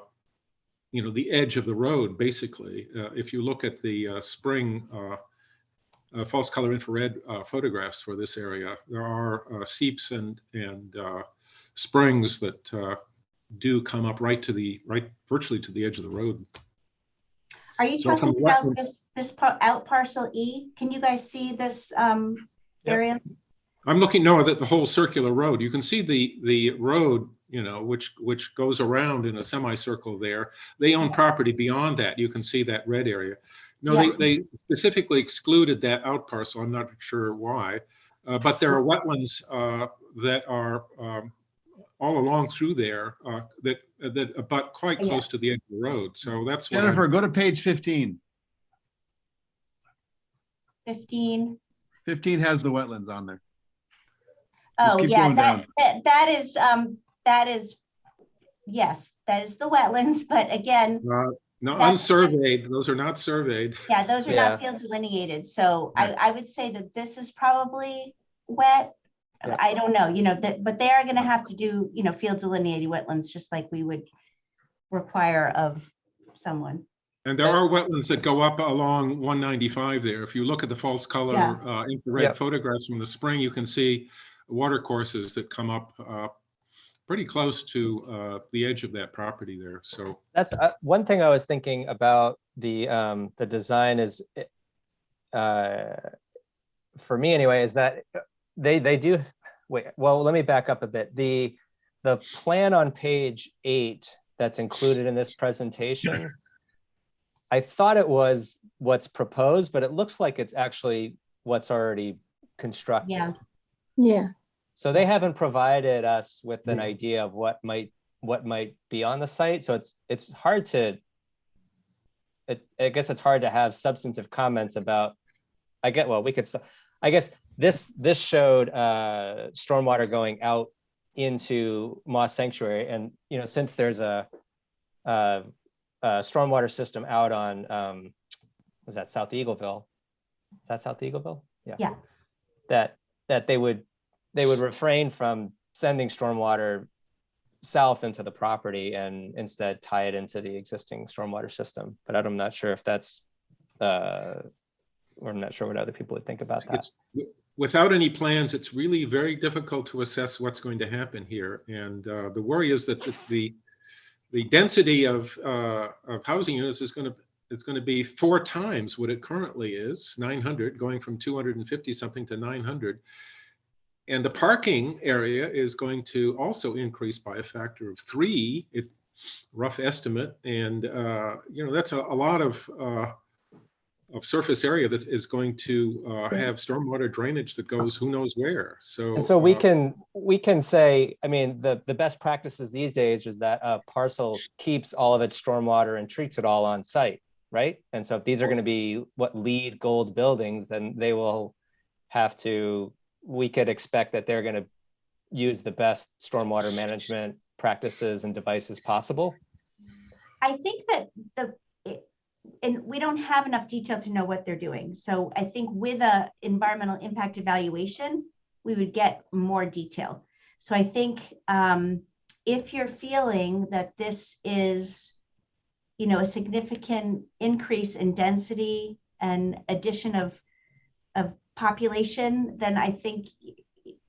the edge of the road, basically. If you look at the spring false color infrared photographs for this area. There are seeps and springs that do come up virtually to the edge of the road. Are you So from talking the about wetlands- this out parcel E? Can you guys see this area? I'm looking at the whole circular road. You can see the road, which goes around in a semicircle there. They own property beyond that. You can see that red area. No, Yeah. they specifically excluded that out parcel. I'm not sure why, but there are wetlands that are all along through there that abut quite close to the edge of the road. So that's what Jennifer, go to page 15. 15. 15 has the wetlands on there. Just Oh, keep yeah, going down. that is, yes, that is the wetlands, but again, no, That's- unsurveyed. Those are not surveyed. yeah, those are Yeah. not field delineated. So Right. I would say that this is probably wet. Yeah. I don't know, but they are gonna have to do, field delineated wetlands, just like we would require of someone. And there are wetlands that go up along 195 there. If you look at the false color Yeah. infrared Yep. photographs from the spring, you can see water courses that come up pretty close to the edge of that property there. So That's one thing I was thinking about the design is, for me anyway, is that they do, wait, well, let me back up a bit. The plan on page 8 that's included in this presentation, I thought it was what's proposed, but it looks like it's actually what's already constructed. Yeah. Yeah, So they haven't provided us with an idea of what might be on the site. So it's hard to, I guess it's hard to have substantive comments about, I guess this showed stormwater going out into Moss Sanctuary. And, since there's a stormwater system out on, was that South Eagleville? Is that South Eagleville? Yeah. Yeah. That they would refrain from sending stormwater south into the property and instead tie it into the existing stormwater system. But I'm not sure if that's, or I'm not sure what other people would think about that. without any plans, it's really very difficult to assess what's going to happen here. And the worry is that the density of housing units is going to be 4 times what it currently is, 900, going from 250 something to 900. And the parking area is going to also increase by a factor of 3, rough estimate. And that's a lot of surface area that is going to have stormwater drainage that goes who knows where. So and so we can say, I mean, the best practices these days is that a parcel keeps all of its stormwater and treats it all on site, right? And so if these are going to be what LEED gold buildings, then they will have to, we could expect that they're going to use the best stormwater management practices and devices possible. I think that and we don't have enough detail to know what they're doing. So I think with a environmental impact evaluation, we would get more detail. So I think if you're feeling that this is, a significant increase in density and addition of population, then I think,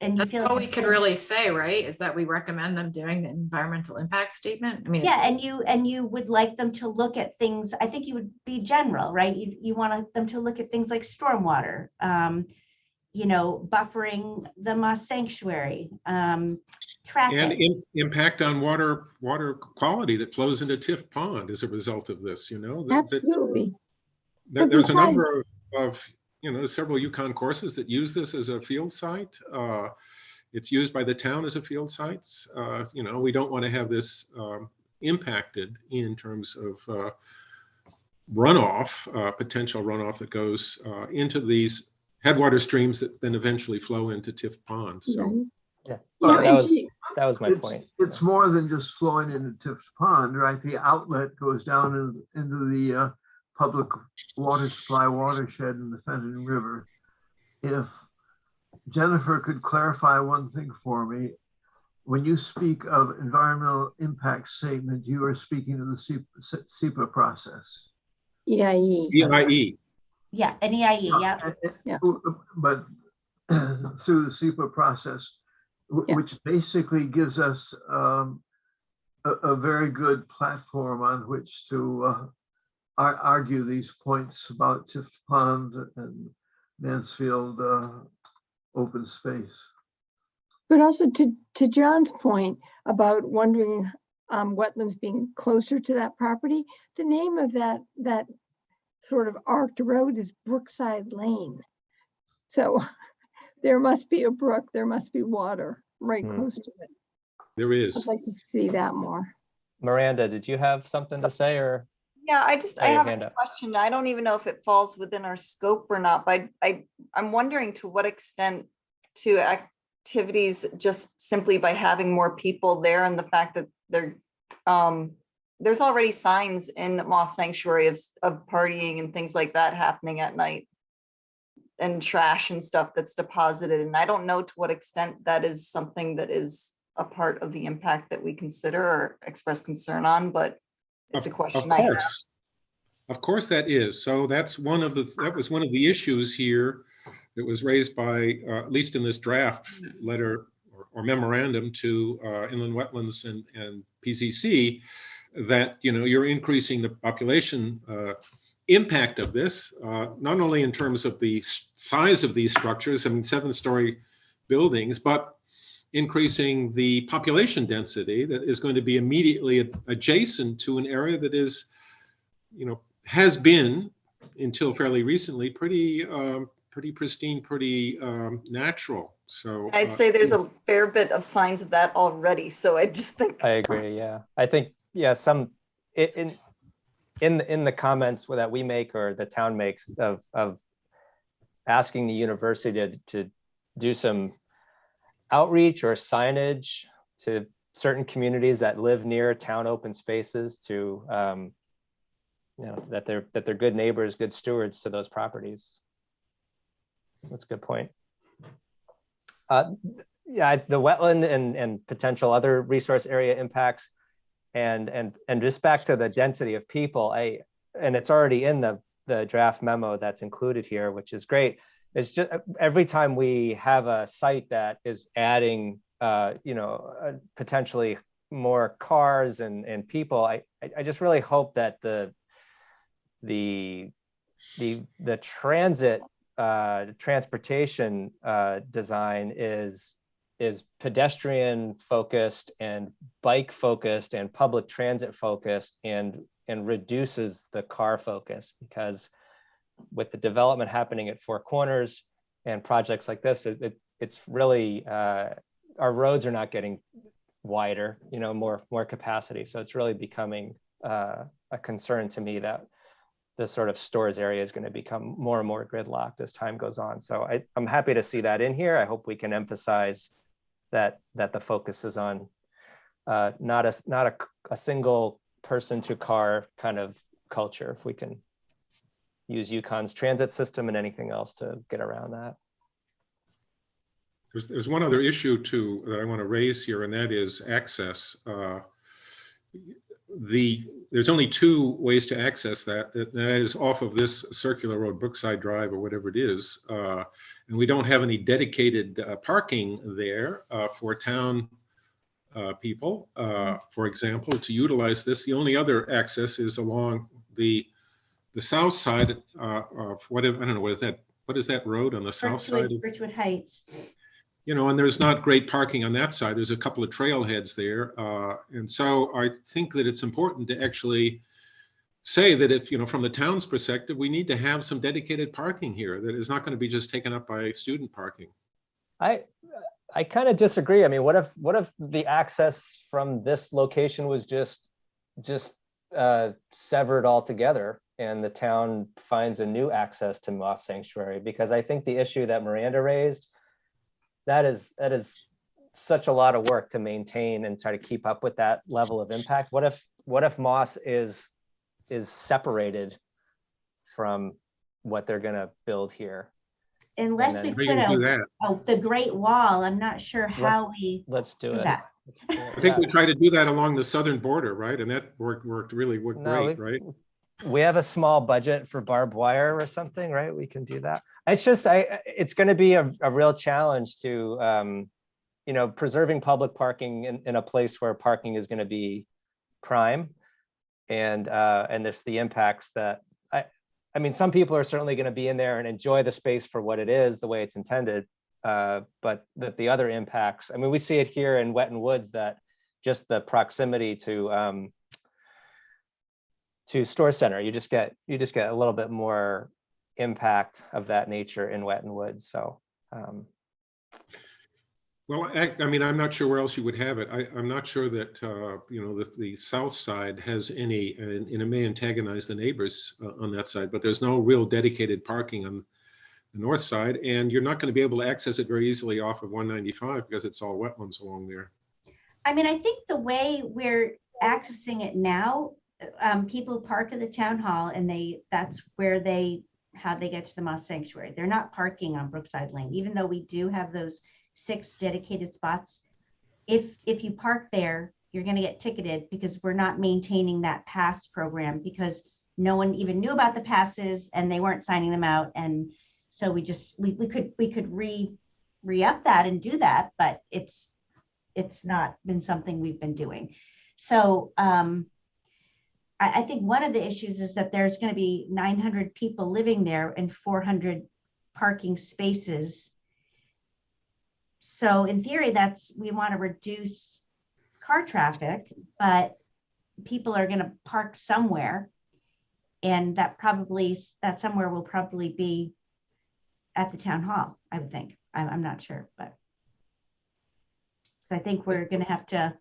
and you That's feel all like we could really say, right? Is that we recommend them doing the environmental impact statement. I mean, yeah, and you would like them to look at things. I think you would be general, right? You want them to look at things like stormwater, buffering the Moss Sanctuary, traffic, and impact on water quality that flows into Tiff Pond as a result of this. absolutely. There's a number of several Yukon courses that use this as a field site. It's used by the town as a field site. We don't want to have this impacted in terms of runoff, potential runoff that goes into these headwater streams that then eventually flow into Tiff Pond. So Yeah, Well, that was my point. It's more than just flowing into Tiff's Pond, right? The outlet goes down into the public water supply watershed in the Fenton River. If Jennifer could clarify one thing for me, when you speak of environmental impact statement, you are speaking of the SEPA process. EIE. EIE. Yeah, an EIE, yeah. Yeah. But through the SEPA process, Yeah. which basically gives us a very good platform on which to argue these points about Tift Pond and Mansfield open space. But also to John's point about wondering wetlands being closer to that property, the name of that sort of arced road is Brookside Lane. So there must be a brook, there must be water right close to it. There is. I'd like to see that more. Miranda, did you have something to say or? Yeah, I Oh, your have hand a up. question. I don't even know if it falls within our scope or not, but I'm wondering to what extent to activities just simply by having more people there and the fact that there's already signs in Moss Sanctuary of partying and things like that happening at night and trash and stuff that's deposited. And I don't know to what extent that is something that is a part of the impact that we consider or express concern on, but it's a question I have. Of course that is. So that was one of the issues here that was raised by, at least in this draft letter or memorandum to Inland Wetlands and PCC, that, you know, you're increasing the population impact of this, not only in terms of the size of these structures, I mean, 7-story buildings, but increasing the population density that is going to be immediately adjacent to an area that is, you know, has been until fairly recently pretty pristine, pretty natural. So I'd say there's a fair bit of signs of that already. So I just think I agree. Yeah, I think some in the comments that we make or the town makes of asking the university to do some outreach or signage to certain communities that live near town open spaces to you know, that they're good neighbors, good stewards to those properties. That's a good point. Yeah, the wetland and potential other resource area impacts, and just back to the density of people. And it's already in the draft memo that's included here, which is great. It's just every time we have a site that is adding, you know, potentially more cars and people, I just really hope that the transportation design is pedestrian focused and bike focused and public transit focused and reduces the car focus, because with the development happening at Four Corners and projects like this, it's really our roads are not getting wider, you know, more capacity. So it's really becoming a concern to me that this sort of stores area is going to become more and more gridlocked as time goes on. So I'm happy to see that in here. I hope we can emphasize that the focus is on not a single person to car kind of culture. If we can use UConn's transit system and anything else to get around that. There's one other issue too that I want to raise here, and that is access. There's only 2 ways to access that is off of this circular road, Brookside Drive or whatever it is, and we don't have any dedicated parking there for town people, for example, to utilize this. The only other access is along the south side of whatever, I don't know, what is that road on the south side of Birchwood Heights. You know, and there's not great parking on that side. There's a couple of trailheads there. And so I think that it's important to actually say that if, you know, from the town's perspective, we need to have some dedicated parking here that is not going to be just taken up by student parking. I kind of disagree. I mean, what if the access from this location was just severed altogether and the town finds a new access to Moss Sanctuary? Because I think the issue that Miranda raised, that is such a lot of work to maintain and try to keep up with that level of impact. What if Moss is separated from what they're going to build here? Unless we put the Great Wall, I'm not sure how let's do it. That. I think we tried to do that along the southern border, right? And that worked great, right? we have a small budget for barbed wire or something, right? We can do that. It's just, it's going to be a real challenge to, you know, preserving public parking in a place where parking is going to be prime. And there's the impacts that, I mean, some people are certainly going to be in there and enjoy the space for what it is, the way it's intended. But the other impacts, I mean, we see it here in Wet and Woods that just the proximity to Store Center, you just get a little bit more impact of that nature in Wet and Woods. So. Well, I mean, I'm not sure where else you would have it. I'm not sure that, you know, the south side has any, and it may antagonize the neighbors on that side, but there's no real dedicated parking on the north side, and you're not going to be able to access it very easily off of 195 because it's all wetlands along there. I mean, I think the way we're accessing it now, people park at the town hall and that's where how they get to the Moss Sanctuary. They're not parking on Brookside Lane, even though we do have those 6 dedicated spots. If you park there, you're going to get ticketed because we're not maintaining that pass program because no one even knew about the passes and they weren't signing them out. And so we could re-up that and do that, but it's not been something we've been doing. So I think one of the issues is that there's going to be 900 people living there and 400 parking spaces. So in theory, we want to reduce car traffic, but people are going to park somewhere. And that somewhere will probably be at the town hall, I would think. I'm not sure, but. So I think we're going to have to.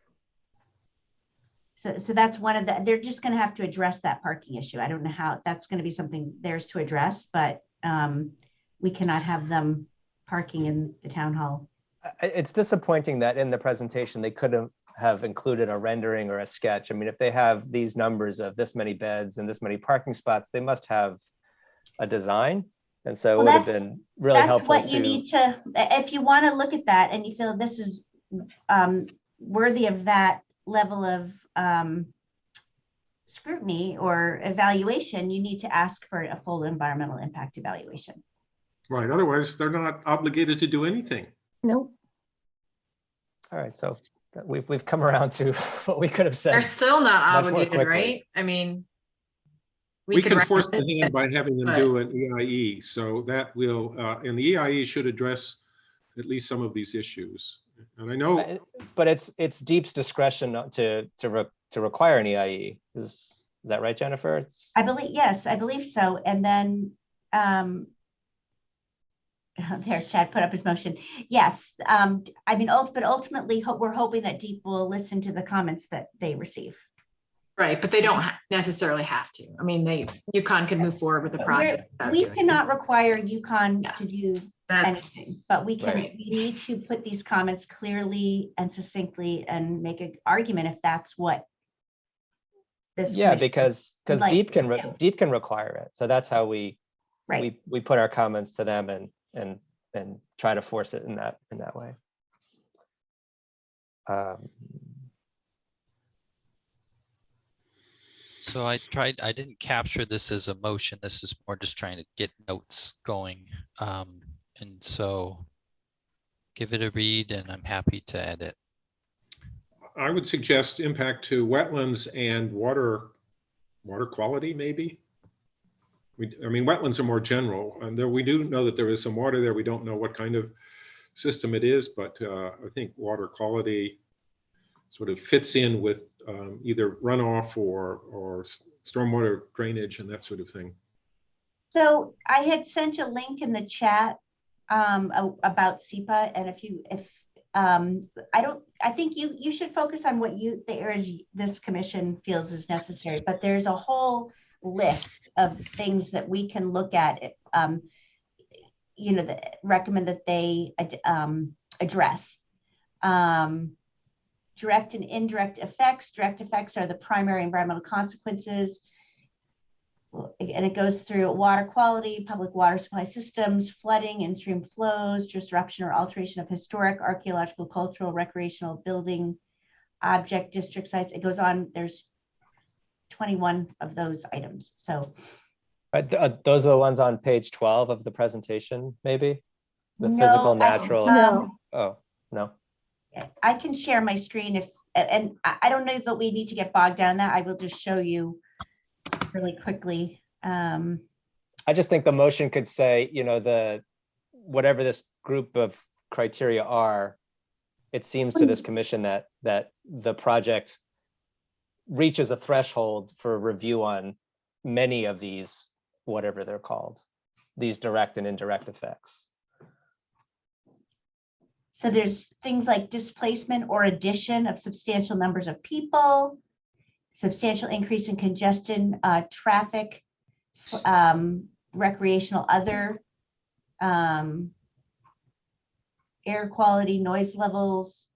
So that's one of they're just going to have to address that parking issue. I don't know how that's going to be something theirs to address, but we cannot have them parking in the town hall. It's disappointing that in the presentation, they couldn't have included a rendering or a sketch. I mean, if they have these numbers of this many beds and this many parking spots, they must have a design. And so it would have been really helpful. That's what you need to, if you want to look at that and you feel this is worthy of that level of scrutiny or evaluation, you need to ask for a full environmental impact evaluation. Right. Otherwise, they're not obligated to do anything. Nope. All right. So we've come around to what we could have said. They're still not much more obligated, quickly. right? I mean, We can force the recommend hand it, by having them but- do an EIE. So that will, and the EIE should address at least some of these issues. And I know, But it's Deep's discretion not to require an EIE. Is that right, Jennifer? I believe so. And then there, Chad put up his motion. Yes, I mean, but ultimately, we're hoping that Deep will listen to the comments that they receive. Right, but they don't necessarily have to. I mean, UConn can move forward with the project. We cannot require UConn Yeah. to do That's anything, but we can. right. We need to put these comments clearly and succinctly and make an argument if that's what this. Yeah, commission because would like Deep to can do. Deep can require it. So that's how we Right. we put our comments to them and try to force it in that way. So I didn't capture this as a motion. This is more just trying to get notes going. And so give it a read and I'm happy to edit. I would suggest impact to wetlands and water quality, maybe. I mean, wetlands are more general, and we do know that there is some water there. We don't know what kind of system it is, but I think water quality sort of fits in with either runoff or stormwater drainage and that sort of thing. So I had sent a link in the chat about SEPA, and I think you should focus on what the areas this commission feels is necessary, but there's a whole list of things that we can look at, that recommend that they address. Direct and indirect effects. Direct effects are the primary environmental consequences. And it goes through water quality, public water supply systems, flooding, in-stream flows, disruption or alteration of historic, archaeological, cultural, recreational, building, object, district sites. It goes on. There's 21 of those items. So Those are the ones on page 12 of the presentation, maybe? The no, physical, natural. No, Oh, no. I can share my screen if, and I don't know that we need to get bogged down in that. I will just show you really quickly. I just think the motion could say, you know, whatever this group of criteria are, it seems to this commission that the project reaches a threshold for review on many of these, whatever they're called, these direct and indirect effects. So there's things like displacement or addition of substantial numbers of people, substantial increase in congestion, traffic, recreational, other, air quality, noise levels.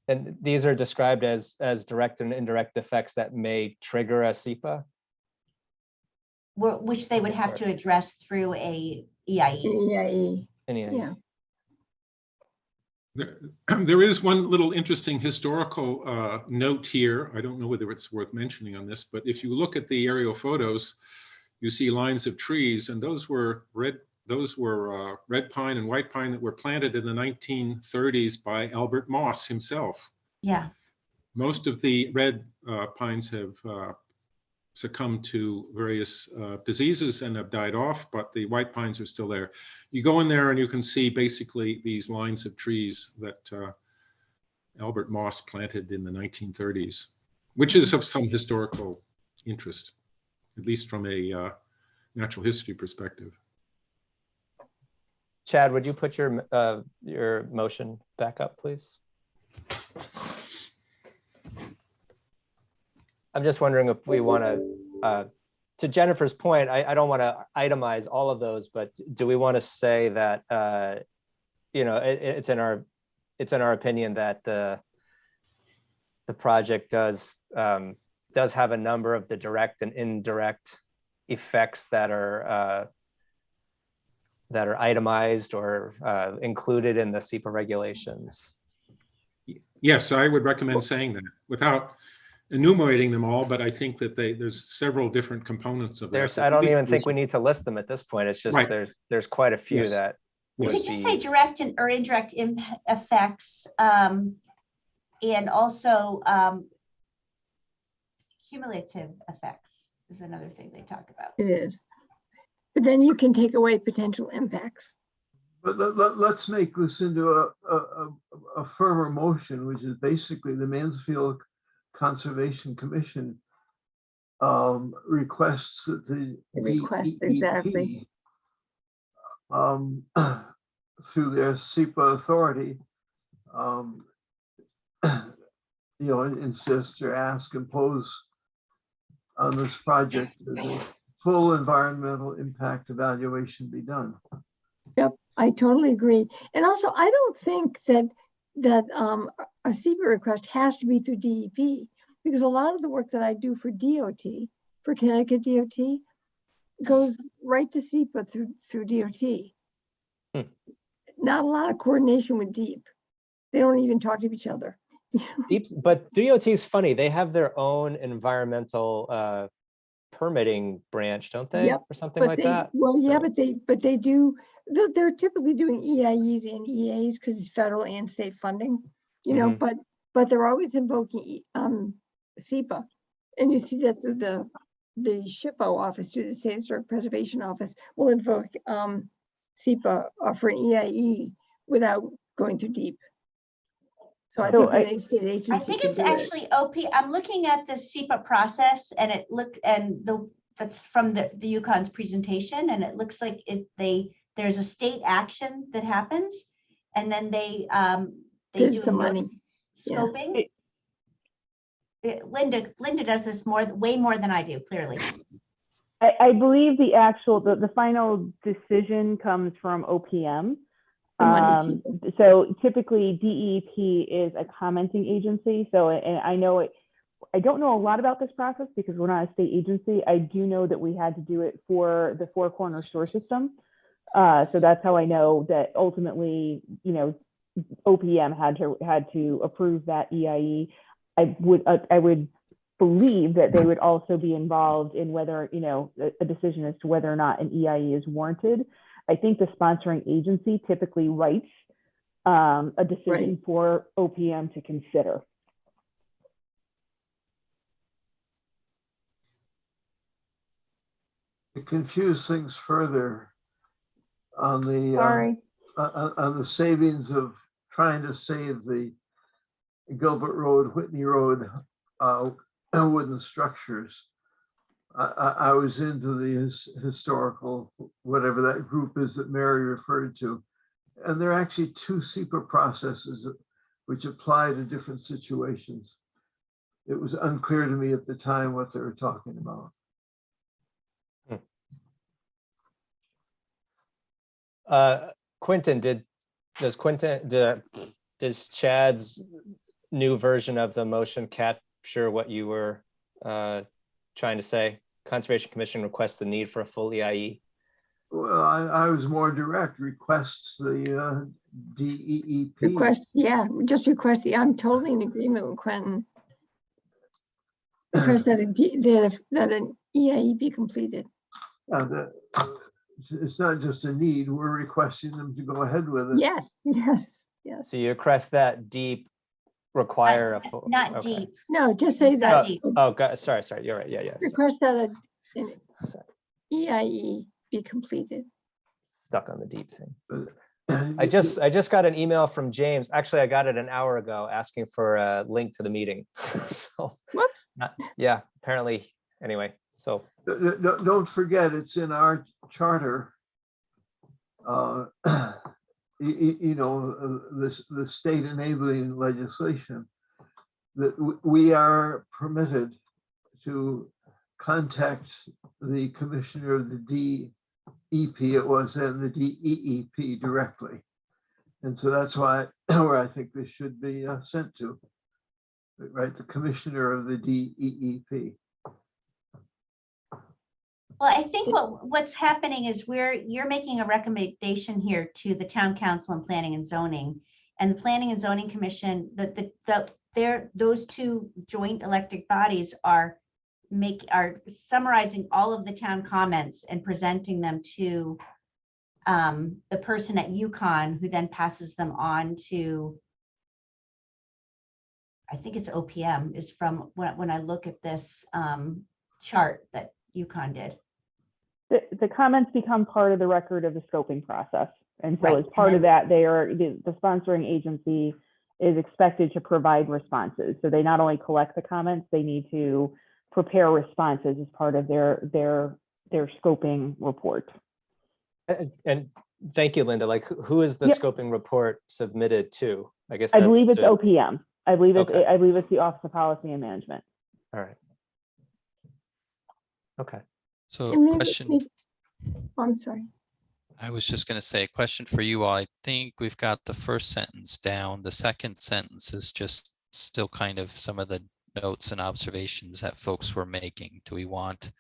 And these are described as direct and indirect effects that may trigger a SEPA? Which they would have to address through a EIE. EIE. Yeah. There is one little interesting historical note here. I don't know whether it's worth mentioning on this, but if you look at the aerial photos, you see lines of trees, and those were red pine and white pine that were planted in the 1930s by Albert Moss himself. Yeah. Most of the red pines have succumbed to various diseases and have died off, but the white pines are still there. You go in there and you can see basically these lines of trees that Albert Moss planted in the 1930s, which is of some historical interest, at least from a natural history perspective. Chad, would you put your motion back up, please? I'm just wondering if we want to Jennifer's point, I don't want to itemize all of those, but do we want to say that, you know, it's in our opinion that the project does have a number of the direct and indirect effects that are itemized or included in the SEPA regulations? Yes, I would recommend saying that without enumerating them all, but I think that there's several different components of that. I don't even think we need to list them at this point. It's just right. there's quite a few Yes. that We would could just be say direct or indirect effects, and also cumulative effects is another thing they talk about. It is. But then you can take away potential impacts. But let's make this into a firmer motion, which is basically the Mansfield Conservation Commission requests that the exactly. Through their SEPA authority, you know, insist or ask, impose on this project that a full environmental impact evaluation be done. Yep, I totally agree. And also, I don't think that a SEPA request has to be through DEP, because a lot of the work that I do for DOT, for Connecticut DOT, goes right to SEPA through DOT. Not a lot of coordination with DEEP. They don't even talk to each other. But DOT is funny. They have their own environmental permitting branch, don't they? Yep, or something like that. Well, yeah, but they do. They're typically doing EIEs and EAs because it's federal and state funding, you know. But they're always invoking SEPA, and you see that through the SHPO office, through the State Historic Preservation Office, will invoke SEPA for an EIE without going through DEEP. So I think any state agency. I think it's actually OP. I'm looking at the SEPA process, and it looked, and that's from the UConn's presentation, and it looks like there's a state action that happens, and then they do the money scoping. Yeah. Linda does this way more than I do, clearly. I believe the final decision comes from OPM. So typically DEP is a commenting agency. So, and I know I don't know a lot about this process because we're not a state agency. I do know that we had to do it for the Four Corners Store System. So that's how I know that ultimately, you know, OPM had to approve that EIE. I would believe that they would also be involved in whether, you know, a decision as to whether or not an EIE is warranted. I think the sponsoring agency typically writes a decision for OPM to consider. To confuse things further on the savings of trying to save the Gilbert Road, Whitney Road wooden structures. I was into the historical, whatever that group is that Mary referred to, and there are actually two SEPA processes which apply to different situations. It was unclear to me at the time what they were talking about. Quentin, does Chad's new version of the motion capture what you were trying to say? Conservation Commission requests the need for a full EIE. Well, I was more direct, requests the DEEP. Request, yeah, just request the, I'm totally in agreement with Quentin. Request that an EIE be completed. It's not just a need, we're requesting them to go ahead with it. Yes, yes, yes. So you request that deep require a full. Not okay. deep. No, just say that. Oh, God, sorry, you're right. Yeah. Sorry. Request that an Sorry. EIE be completed. Stuck on the deep thing. But I just got an email from James. Actually, I got it an hour ago asking for a link to the meeting. So Whoops. yeah, apparently. Anyway, so don't forget, it's in our charter. You know, the state enabling legislation that we are permitted to contact the commissioner of the DEP, it was, and the DEEP directly. And so that's why where I think this should be sent to, right? The commissioner of the DEEP. Well, I think what's happening is you're making a recommendation here to the town council and planning and zoning, and the planning and zoning commission, those two joint elected bodies are summarizing all of the town comments and presenting them to the person at UConn, who then passes them on to, I think it's OPM, is from when I look at this chart that UConn did. The comments become part of the record of the scoping process. And so Right. as part of that, the sponsoring agency is expected to provide responses. So they not only collect the comments, they need to prepare responses as part of their scoping report. and thank you, Linda. Like, who is the Yep. scoping report submitted to? I guess I that's believe it's to- OPM. I believe Okay. I believe it's the Office of Policy and Management. All right. Okay. So And then question, I'm sorry. I was just going to say a question for you all. I think we've got the first sentence down. The second sentence is just still kind of some of the notes and observations that folks were making. Do we want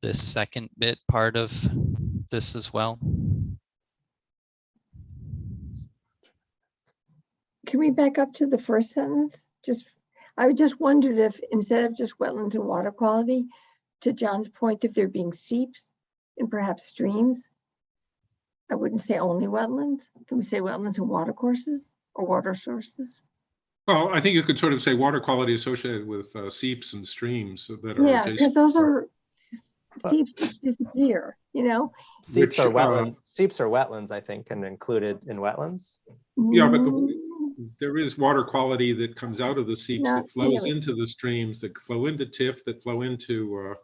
this second bit part of this as well? Can we back up to the first sentence? I just wondered if instead of just wetlands and water quality, to John's point, if they're being seeps and perhaps streams, I wouldn't say only wetlands. Can we say wetlands and water courses or water sources? Well, I think you could sort of say water quality associated with seeps and streams that are Yeah, adjacent. because those are seeps that disappear, you know? Seeps are Which, wetlands. Seeps are wetlands, I think, and included in wetlands. Yeah, but Mm, there is water quality that comes out of the seeps Not that flows really. into the streams, that flow into TIF, that flow into,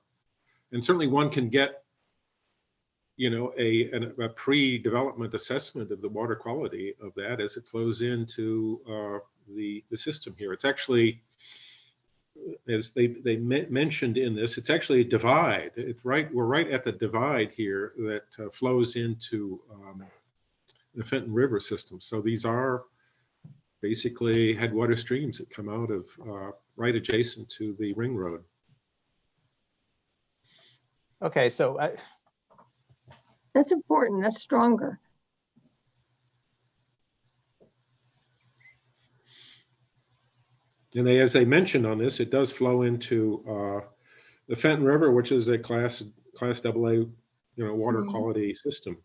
and certainly one can get, you know, a pre-development assessment of the water quality of that as it flows into the system here. It's actually, as they mentioned in this, it's actually a divide. We're right at the divide here that flows into the Fenton River system. So these are basically headwater streams that come out of right adjacent to the ring road. Okay, so That's important, that's stronger. And as they mentioned on this, it does flow into the Fenton River, which is a class AA, water Mhm. quality system.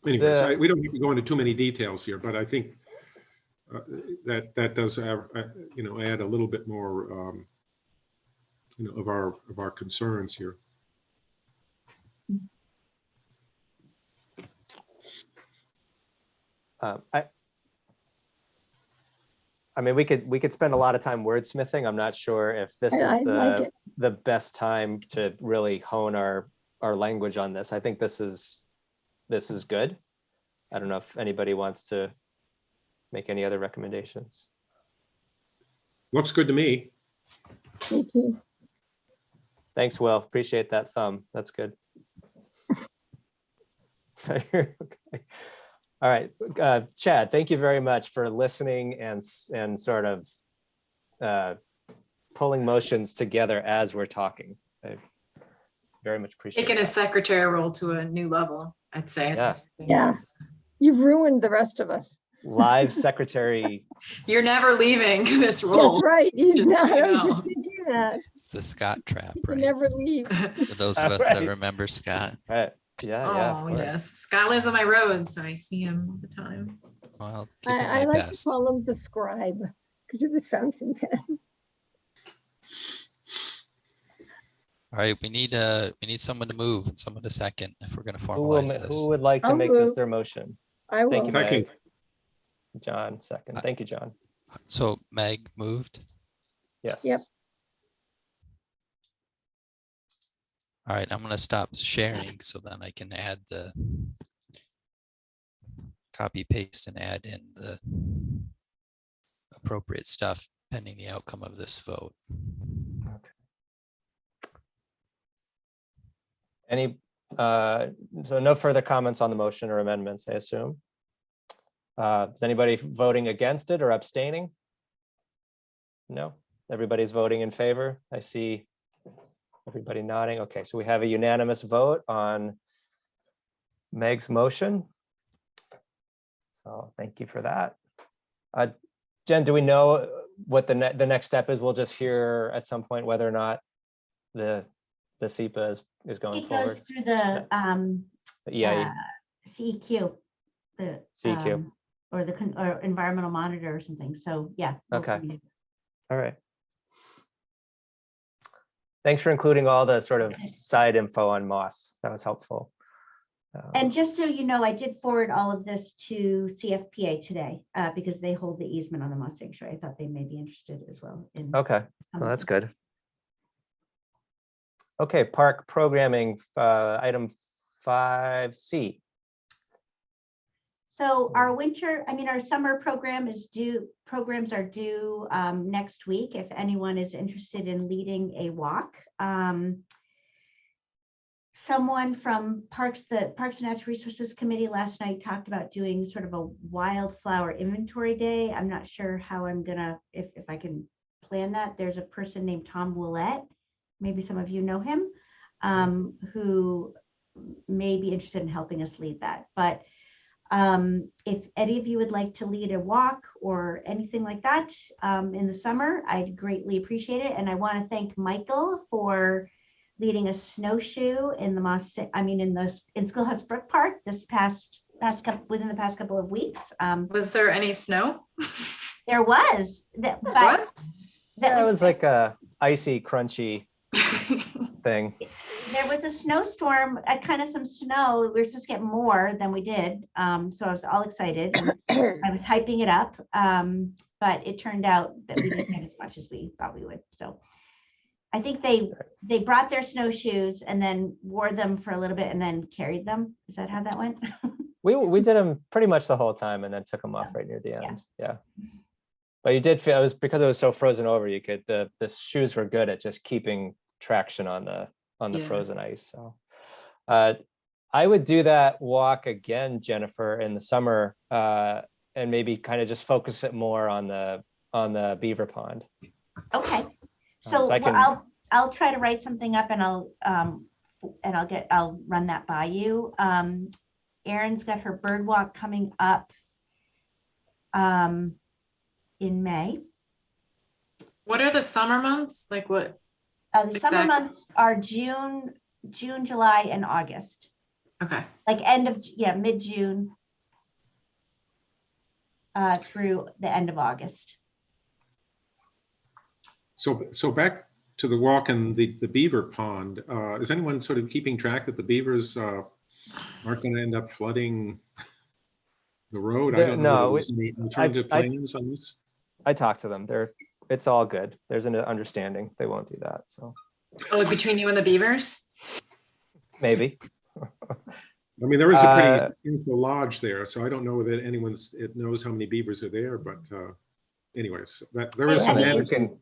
Anyways, we don't need to go into too many details here, but I think that does have, add a little bit more, of our concerns here. I mean, we could spend a lot of time wordsmithing. I'm not sure if this I is like it. the best time to really hone our language on this. I think this is good. I don't know if anybody wants to make any other recommendations. Looks good to me. Me too. Thanks, Will. Appreciate that thumb. That's good. Okay. All right, Chad, thank you very much for listening and sort of pulling motions together as we're talking. I very much appreciate Taking that. a secretary role to a new level, I'd say. At Yeah. this point. Yeah. You've ruined the rest of us. Live secretary. You're never leaving this role. That's right. He's Just not. so you I was know. just thinking that. It's the Scott trap, He can right? never leave. For those of us that Right. remember Scott. Right. Yeah, yeah, of Oh, course. yes. Scott lives on my road, so I see him all the time. Well, give it I my like best. to call him the scribe because of his fountain pen. All right, we need someone to move and someone to second if we're going to Who formalize this. would like to I'll make this move. their motion? I will. Thank you, Second. Meg. John, second. Thank you, John. So Meg moved. Yes. Yep. All right, I'm going to stop sharing so then I can add the copy paste and add in the appropriate stuff pending the outcome of this vote. Any, so no further comments on the motion or amendments, I assume. Is anybody voting against it or abstaining? No, everybody's voting in favor. I see everybody nodding. Okay, so we have a unanimous vote on Meg's motion. So thank you for that. Jen, do we know what the next step is? We'll just hear at some point whether or not the SEPA is going It forward. goes through the EIE. CEQ, the CEQ. or or environmental monitor or something. So yeah. Okay. All right. Thanks for including all the sort of side info on Moss. That was helpful. And just so you know, I did forward all of this to CFPA today because they hold the easement on the Moss Sanctuary. I thought they may be interested as well. Okay, well, that's good. Okay, park programming, item 5C. So our our summer programs are due next week. If anyone is interested in leading a walk. Someone from the Parks and Natural Resources Committee last night talked about doing sort of a wildflower inventory day. I'm not sure how I'm gonna, if I can plan that. There's a person named Tom Willett, maybe some of you know him, who may be interested in helping us lead that. But if any of you would like to lead a walk or anything like that in the summer, I'd greatly appreciate it. And I want to thank Michael for leading a snowshoe in the in Schoolhouse Brook Park within the past couple of weeks. Was there any snow? There was. There was? That was like a icy, crunchy thing. There was a snowstorm, kind of some snow. We were supposed to get more than we did. So I was all excited. And I was hyping it up. But it turned out that we didn't get as much as we thought we would. So I think they brought their snowshoes and then wore them for a little bit and then carried them. Is that how that went? We did them pretty much the whole time and then took them off right near the end. Yeah. But you did feel, it was because it was so frozen over, you could, the shoes were good at just keeping traction on the frozen ice. So I would do that walk again, Jennifer, in the summer, and maybe kind of just focus it more on the beaver pond. Okay. So I'll try to write something up and I'll run that by you. Erin's got her bird walk coming up in May. What are the summer months? Like what? The summer Exactly. months are June, July, and August. Okay. Like mid-June through the end of August. So back to the walk and the beaver pond. Is anyone sort of keeping track that the beavers aren't going to end up flooding the road? I don't know. No, Is there any alternative plans on this? I talked to them. It's all good. There's an understanding. They won't do that. So Oh, between you and the Beavers? maybe. I mean, there is a pretty beautiful lodge there, so I don't know that anyone knows how many beavers are there, but anyways, there is some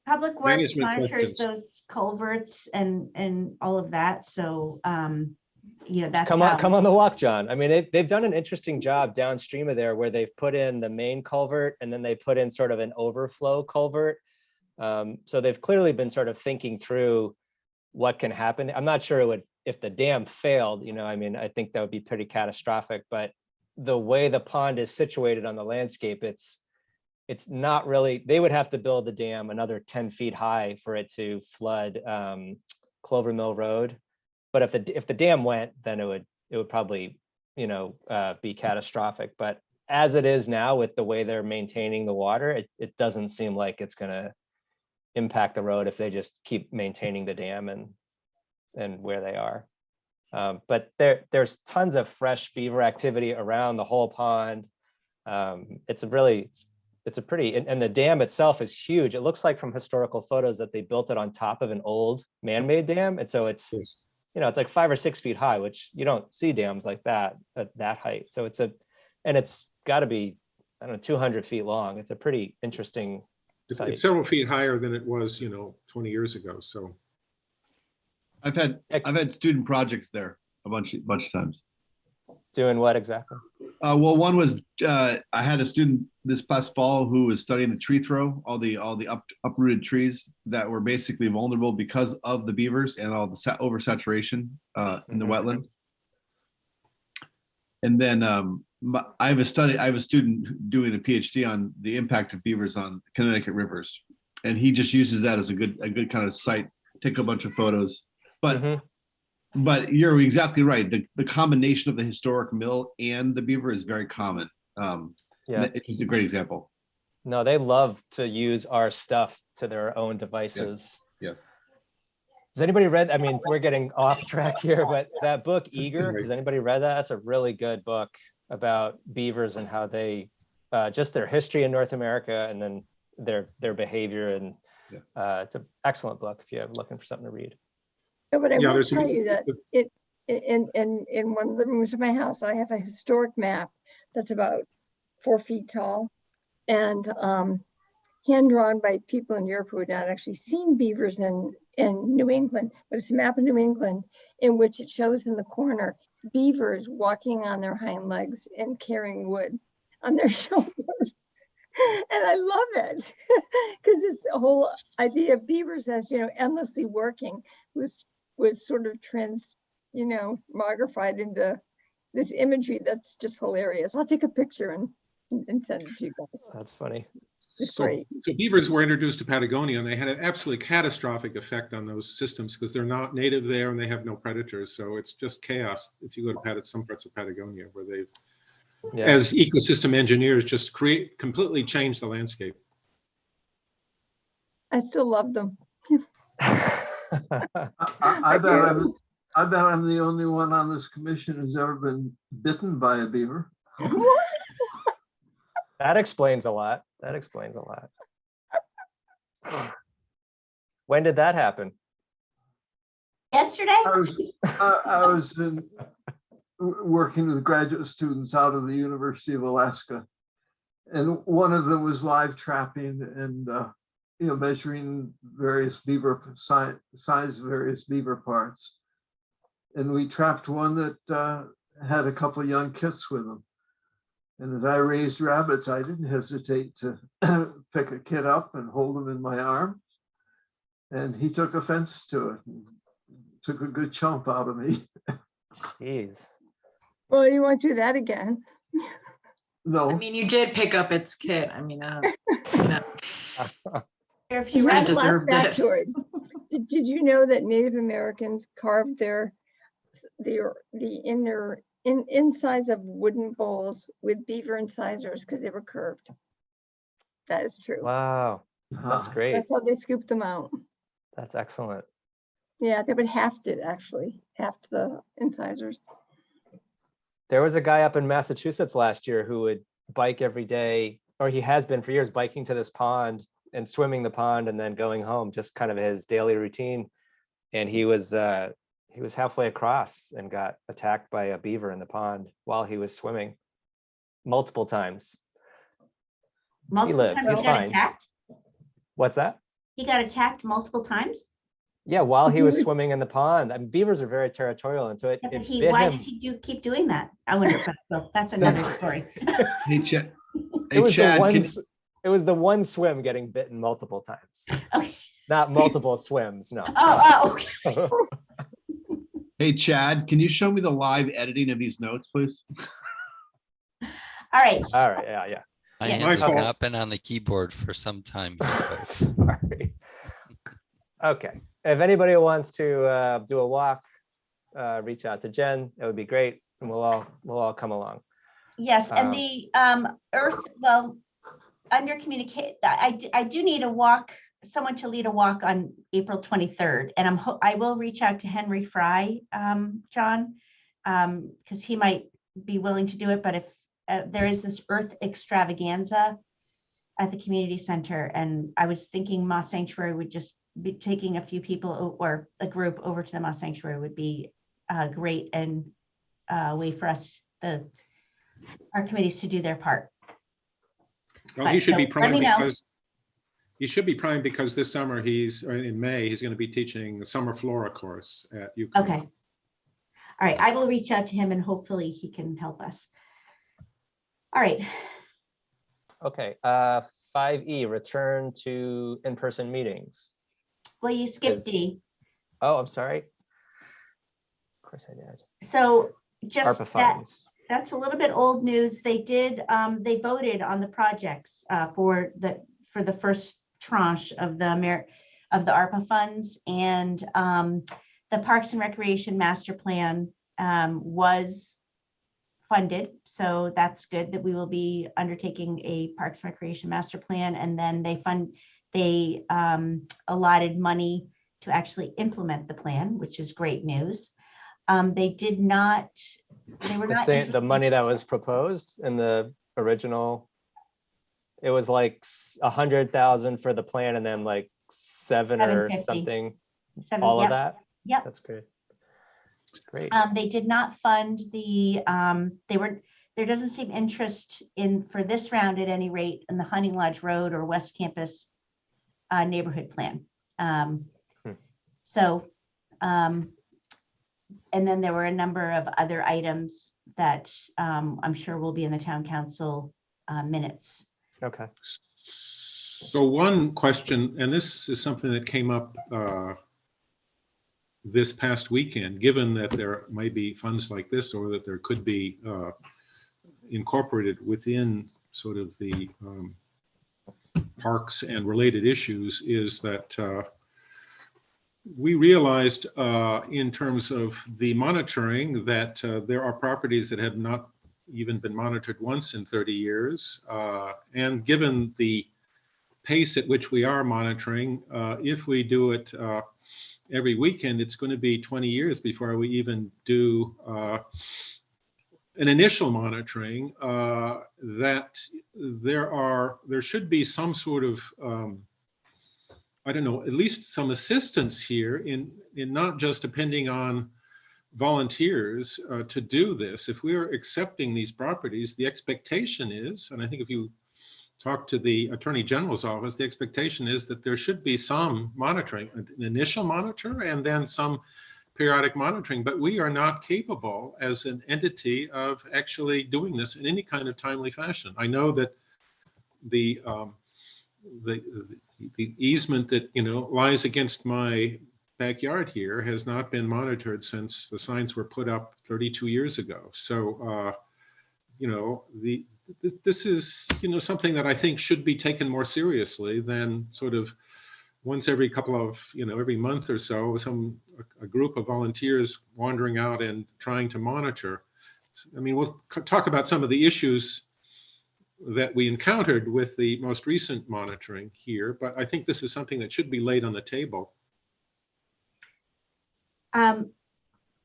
Public Works management monitors questions. those culverts and all of that. So that's come on the walk, John. I mean, they've done an interesting job downstream of there where they've put in the main culvert and then they put in sort of an overflow culvert. So they've clearly been sort of thinking through what can happen. I'm not sure it would, if the dam failed, I mean, I think that would be pretty catastrophic, but the way the pond is situated on the landscape, it's not really, they would have to build the dam another 10 feet high for it to flood Clover Mill Road. But if the dam went, then it would probably, be catastrophic. But as it is now with the way they're maintaining the water, it doesn't seem like it's going to impact the road if they just keep maintaining the dam and where they are. But there's tons of fresh beaver activity around the whole pond. It's a pretty, and the dam itself is huge. It looks like from historical photos that they built it on top of an old man-made dam. And so it's, it's like 5 or 6 feet high, which you don't see dams like that at that height. So it's got to be, I don't know, 200 feet long. It's a pretty interesting site. It's several feet higher than it was, 20 years ago. So I've had student projects there a bunch of times. Doing what exactly? Well, one was I had a student this past fall who was studying the tree throw, all the uprooted trees that were basically vulnerable because of the beavers and all the oversaturation in the wetland. And then I have a student doing a PhD on the impact of beavers on Connecticut rivers, and he just uses that as a good kind of site. Take a bunch of photos, but. But you're exactly right. The combination of the historic mill and the beaver is very common. It's just a great example. No, they love to use our stuff to their own devices. Yeah. Has anybody read, I mean, we're getting off track here, but that book, Eager, has anybody read that? That's a really good book about beavers and how they, just their history in North America and then their behavior. And it's an excellent book if you're looking for something to read. No, but I will tell you that in one of the rooms of my house, I have a historic map that's about 4 feet tall and hand drawn by people in Europe who had not actually seen beavers in New England, but it's a map of New England in which it shows in the corner beavers walking on their hind legs and carrying wood on their shoulders. And I love it because this whole idea of beavers as, endlessly working was sort of magnified into this imagery that's just hilarious. I'll take a picture and send it to you guys. That's funny. It's great. So beavers were introduced to Patagonia and they had an absolutely catastrophic effect on those systems because they're not native there and they have no predators. So it's just chaos if you go to some parts of Patagonia where they, as ecosystem engineers, just completely change the landscape. I still love them. I bet I'm the only one on this commission who's ever been bitten by a beaver. That explains a lot. When did that happen? Yesterday? I was working with graduate students out of the University of Alaska, and one of them was live trapping and measuring various beaver size of various beaver parts. And we trapped one that had a couple of young kits with him. And as I raised rabbits, I didn't hesitate to pick a kid up and hold him in my arms. And he took offense to it and took a good chomp out of me. Jeez. Well, you won't do that again. No. I mean, you did pick up its kit. I mean, If You you I have read, lost deserved it. factoid. Did you know that Native Americans carved the insides of wooden bowls with beaver incisors because they were curved? That is true. Wow, that's Ah, great. That's how they scooped them out. That's excellent. Yeah, they would haft it actually, haft the incisors. There was a guy up in Massachusetts last year who would bike every day, or he has been for years, biking to this pond and swimming the pond and then going home, just kind of his daily routine. And he was halfway across and got attacked by a beaver in the pond while he was swimming multiple times. multiple lived. times He's he got fine. attacked. What's that? He got attacked multiple times. Yeah, while he was Beavers- swimming in the pond. I mean, beavers are very territorial, and so it, Yeah, but it bit why him. did he keep doing that? I wonder. But well, that's another story. Hey, Chad. It Hey, was Chad, the one. can- It was the one swim getting bitten multiple times. Okay. Not multiple swims. No. Oh, okay. hey, Chad, can you show me the live editing of these notes, please? All right. All right. Yeah. Yeah. My Yeah. hands My have fault. not been on the keyboard for some time here, folks. Sorry. Okay. If anybody wants to do a walk, reach out to Jen. It would be great, and we'll all come along. Yes, and the Earth, well, under communicate, I do need a walk, someone to lead a walk on April 23rd, and I will reach out to Henry Fry, John, because he might be willing to do it. But if there is this Earth extravaganza at the community center, and I was thinking Moss Sanctuary would just be taking a few people or a group over to the Moss Sanctuary would be great, and a way for us, our committees, to do their part. Well, he But, should be so let primed me know. because this summer in May, he's going to be teaching the summer flora course at UConn. Okay. All right, I will reach out to him and hopefully he can help us. All right, Okay. 5E, return to in-person meetings. well, you skipped Is- D. Oh, I'm sorry. Of course I did. So just ARPA funds. that's a little bit old news. They voted on the projects for the first tranche of the ARPA funds, and the Parks and Recreation Master Plan was funded. So that's good that we will be undertaking a Parks and Recreation Master Plan, and then they allotted money to actually implement the plan, which is great news. They were not The money that was proposed in the original, it was like 100,000 for the plan, and then like seven or 750. something. Seven, All yep, of that. Yep. That's great. Great. They did not fund there doesn't seem interest for this round at any rate in the Hunting Lodge Road or West Campus neighborhood plan. So, and then there were a number of other items that I'm sure will be in the town council minutes. Okay. So one question, and this is something that came up this past weekend, given that there might be funds like this, or that there could be incorporated within sort of the parks and related issues, is that we realized in terms of the monitoring that there are properties that have not even been monitored once in 30 years. And given the pace at which we are monitoring, if we do it every weekend, it's going to be 20 years before we even do an initial monitoring. That there should be some sort of I don't know, at least some assistance here in not just depending on volunteers to do this. If we're accepting these properties, the expectation is, and I think if you talk to the Attorney General's office, the expectation is that there should be some monitoring, an initial monitor, and then some periodic monitoring. But we are not capable as an entity of actually doing this in any kind of timely fashion. I know that the easement that lies against my backyard here has not been monitored since the signs were put up 32 years ago. So this is, something that I think should be taken more seriously than sort of once every couple of, every month or so, a group of volunteers wandering out and trying to monitor. I mean, we'll talk about some of the issues that we encountered with the most recent monitoring here, but I think this is something that should be laid on the table.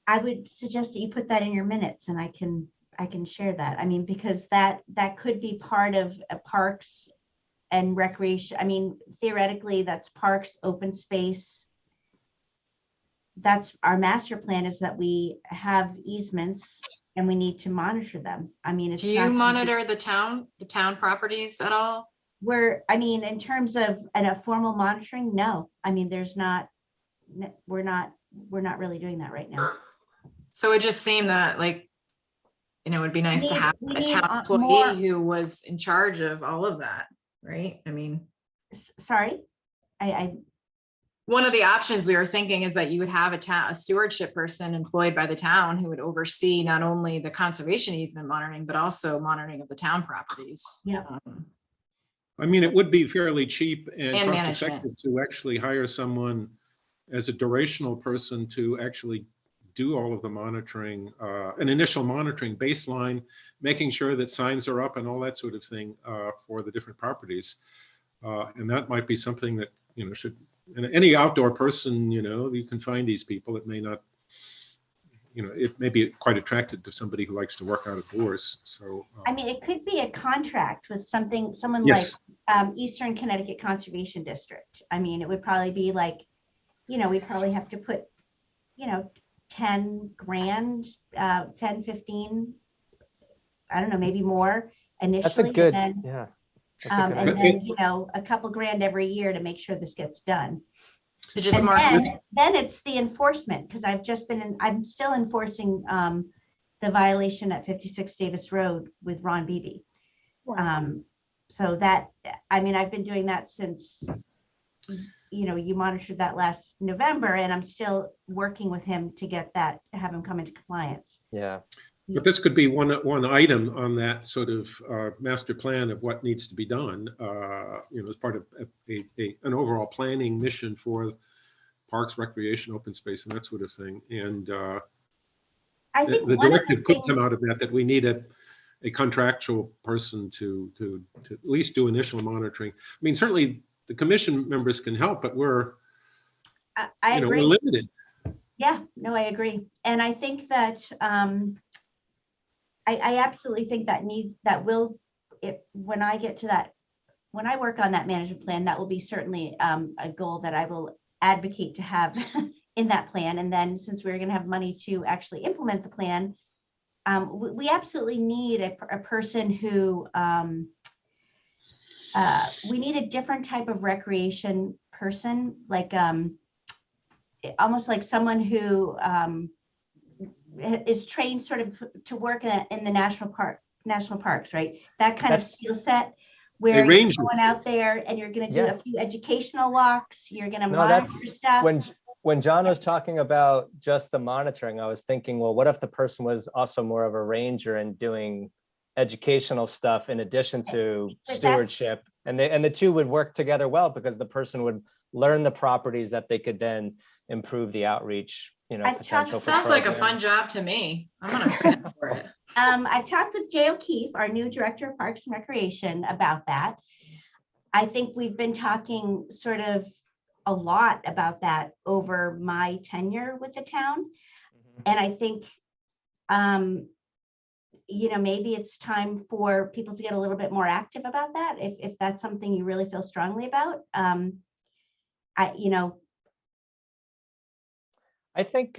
I would suggest that you put that in your minutes, and I can share that. I mean, because that could be part of parks and recreation. I mean, theoretically, that's parks, open space. That's our master plan, is that we have easements and we need to monitor them. I mean, it's Do you monitor the town properties at all? I mean, in terms of a formal monitoring, no. I mean, we're not really doing that right now. So it just seemed that, like, it would be nice to have we a need town employee more- who was in charge of all of that, right? I mean, Sorry, one of the options we were thinking is that you would have a stewardship person employed by the town who would oversee not only the conservation easement monitoring, but also monitoring of the town properties. Yeah. I mean, it would be fairly cheap and And cost management. effective to actually hire someone as a durational person to actually do all of the monitoring, an initial monitoring baseline, making sure that signs are up and all that sort of thing for the different properties. And that might be something that, should, and any outdoor person, you can find these people. It may not, it may be quite attracted to somebody who likes to work out of doors. So, I mean, it could be a contract with someone yes. like Eastern Connecticut Conservation District. I mean, it would probably be like, we probably have to put, 10 grand, 10, 15, I don't know, maybe more initially. That's a good, and then, yeah. That's a good and idea. then, a couple grand every year to make sure this gets done. To just And mark then it's the enforcement, because I'm still enforcing the violation at 56 Davis Road with Ron Beebe. So that, I mean, I've been doing that since, you monitored that last November, and I'm still working with him to have him come into compliance. Yeah. But this could be one item on that sort of master plan of what needs to be done, as part of an overall planning mission for parks, recreation, open space, and that sort of thing. And I think the one of directive the could come things- out of that we need a contractual person to at least do initial monitoring. I mean, certainly the commission members can help, but we're agree. we're limited. Yeah, no, I agree. And I think that I absolutely think when I get to that, when I work on that management plan, that will be certainly a goal that I will advocate to have in that plan. And then since we're going to have money to actually implement the plan, we absolutely need a person who, we need a different type of recreation person, like almost like someone who is trained sort of to work in the national parks, right? That kind of skill set where you're going out there and you're going to do a few educational walks. You're going to monitor stuff. When John was talking about just the monitoring, I was thinking, well, what if the person was also more of a ranger and doing educational stuff in addition to stewardship, and the two would work together well, because the person would learn the properties that they could then improve the outreach, potential. Sounds like a fun job to me. I'm gonna put in for it. I've talked with Jay O'Keefe, our new director of Parks and Recreation, about that. I think we've been talking sort of a lot about that over my tenure with the town. And I think, maybe it's time for people to get a little bit more active about that. If that's something you really feel strongly about, I think,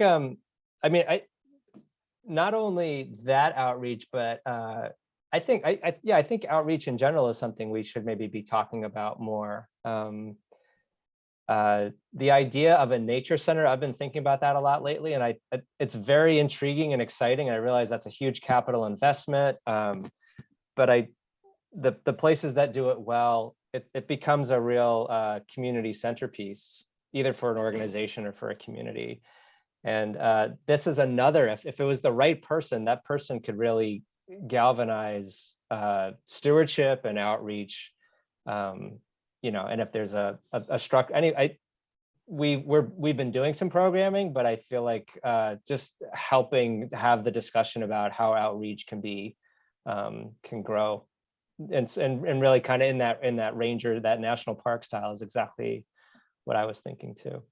not only that outreach, but I think outreach in general is something we should maybe be talking about more. The idea of a nature center, I've been thinking about that a lot lately, and it's very intriguing and exciting. I realize that's a huge capital investment, but the places that do it well, it becomes a real community centerpiece, either for an organization or for a community. And this is another, if it was the right person, that person could really galvanize stewardship and outreach. You know, and if there's we've been doing some programming, but I feel like just helping have the discussion about how outreach can grow, and really kind of in that ranger, that national park style is exactly what I was thinking too.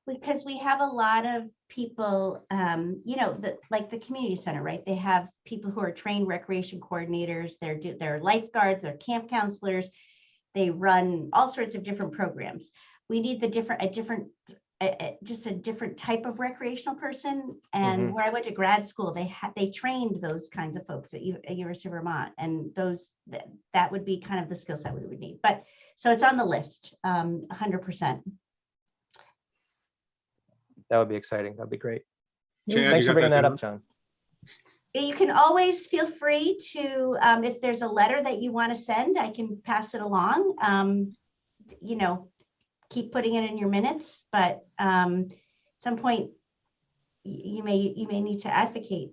Because we have a lot of people, you know, like the community center, right? They have people who are trained recreation coordinators, they're lifeguards, they're camp counselors, they run all sorts of different programs. We need just a different type of recreational person. And where I went to grad school, they trained those kinds of folks at University of Vermont, and that would be kind of the skill set we would need. But so it's on the list, 100%. That would be exciting. That'd be great. Chad, Thanks you for got bringing that down? up, John. You can always feel free to, if there's a letter that you want to send, I can pass it along. You know, keep putting it in your minutes, but at some point you may need to advocate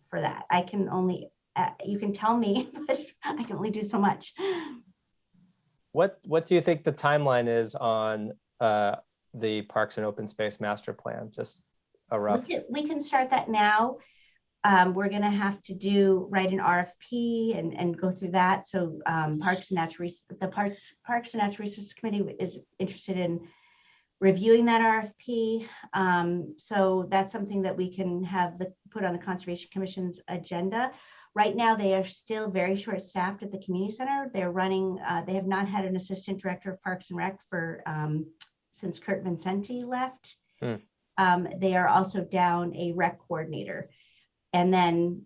for that. I can only, you can tell me, but I can only do so much. What do you think the timeline is on the Parks and Open Space Master Plan? Just a rough. We can start that now. We're going to have to write an RFP and go through that. So Parks and Natural Resources Committee is interested in reviewing that RFP. So that's something that we can have put on the Conservation Commission's agenda. Right now, they are still very short-staffed at the community center. They're running. They have not had an assistant director of Parks and Rec since Kurt Vincenti left. They are also down a rec coordinator. And then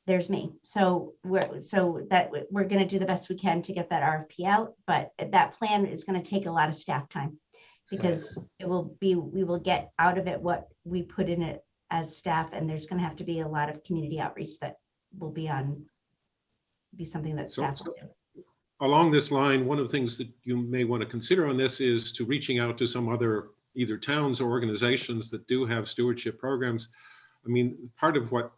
there's me. So we're going to do the best we can to get that RFP out, but that plan is going to take a lot of staff time, because we will get out of it what we put in it as staff, and there's going to have to be a lot of community outreach that will be something that staff will do. Along this line, one of the things that you may want to consider on this is to reaching out to some other either towns or organizations that do have stewardship programs. I mean, part of what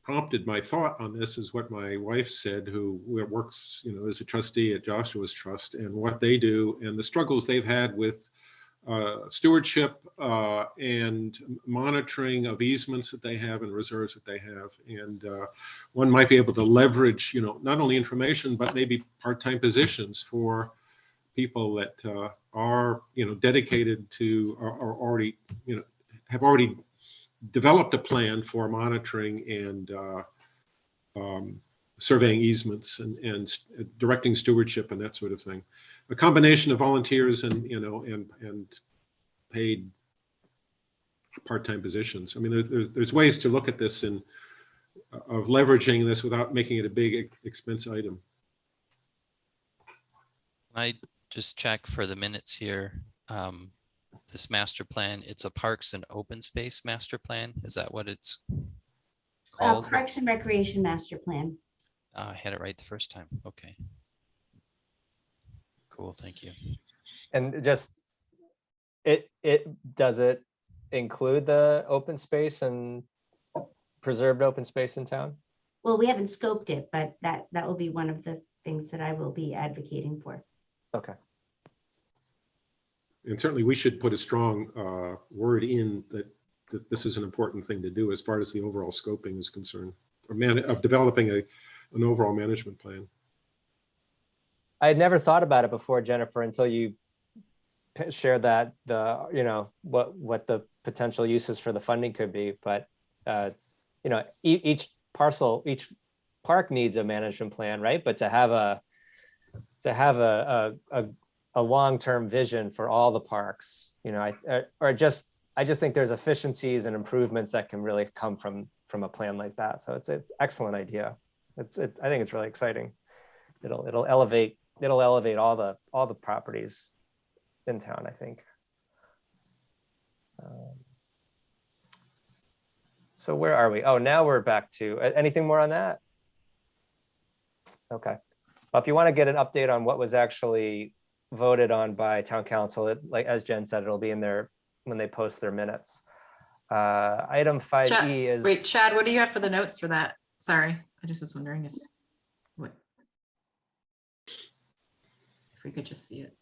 prompted my thought on this is what my wife said, who works, you know, as a trustee at Joshua's Trust, and what they do and the struggles they've had with stewardship and monitoring of easements that they have and reserves that they have. And one might be able to leverage, you know, not only information, but maybe part-time positions for people that are, you know, dedicated to, are already, you know, have already developed a plan for monitoring and surveying easements and directing stewardship and that sort of thing. A combination of volunteers and, you know, and paid part-time positions. I mean, there's ways to look at this of leveraging this without making it a big expense item. I just check for the minutes here. This master plan, it's a Parks and Open Space Master Plan. Is that what it's called? Parks and Recreation Master Plan. I had it right the first time. Okay. Cool, thank you. And just, does it include the open space and preserved open space in town? Well, we haven't scoped it, but that will be one of the things that I will be advocating for. Okay. And certainly we should put a strong word in that this is an important thing to do as far as the overall scoping is concerned, or of developing an overall management plan. I had never thought about it before, Jennifer, until you shared that you know, what the potential uses for the funding could be. But you know, each park needs a management plan, right? But to have a long-term vision for all the parks, you know, I just think there's efficiencies and improvements that can really come from a plan like that. So it's an excellent idea. I think it's really exciting. It'll elevate all the properties in town, I think. So where are we? Oh, now we're back to anything more on that? Okay. Well, if you want to get an update on what was actually voted on by town council, like as Jen said, it'll be in there when they post their minutes. Item 5E is. Wait, Chad, what do you have for the notes for that? Sorry, I just was wondering if we could just see it.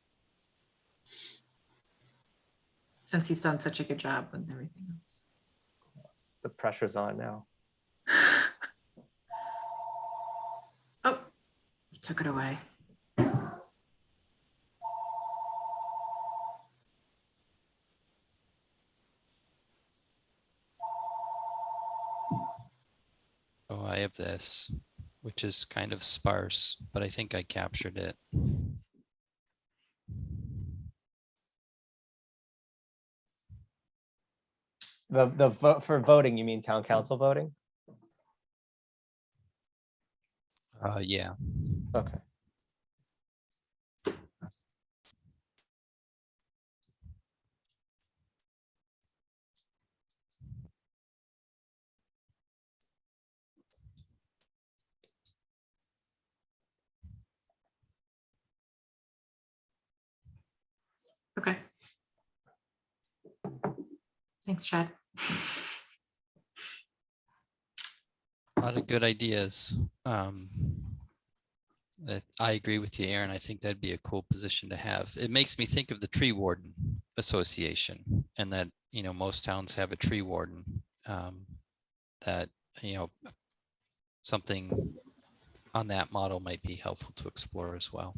Since he's done such a good job with everything else. The pressure's on now. Oh, you took it away. Oh, I have this, which is kind of sparse, but I think I captured it. The vote for voting, you mean town council voting? Yeah. Okay. Okay. Thanks, Chad. A lot of good ideas. I agree with you, Aaron. I think that'd be a cool position to have. It makes me think of the tree warden association, and that, you know, most towns have a tree warden. That, you know, something on that model might be helpful to explore as well.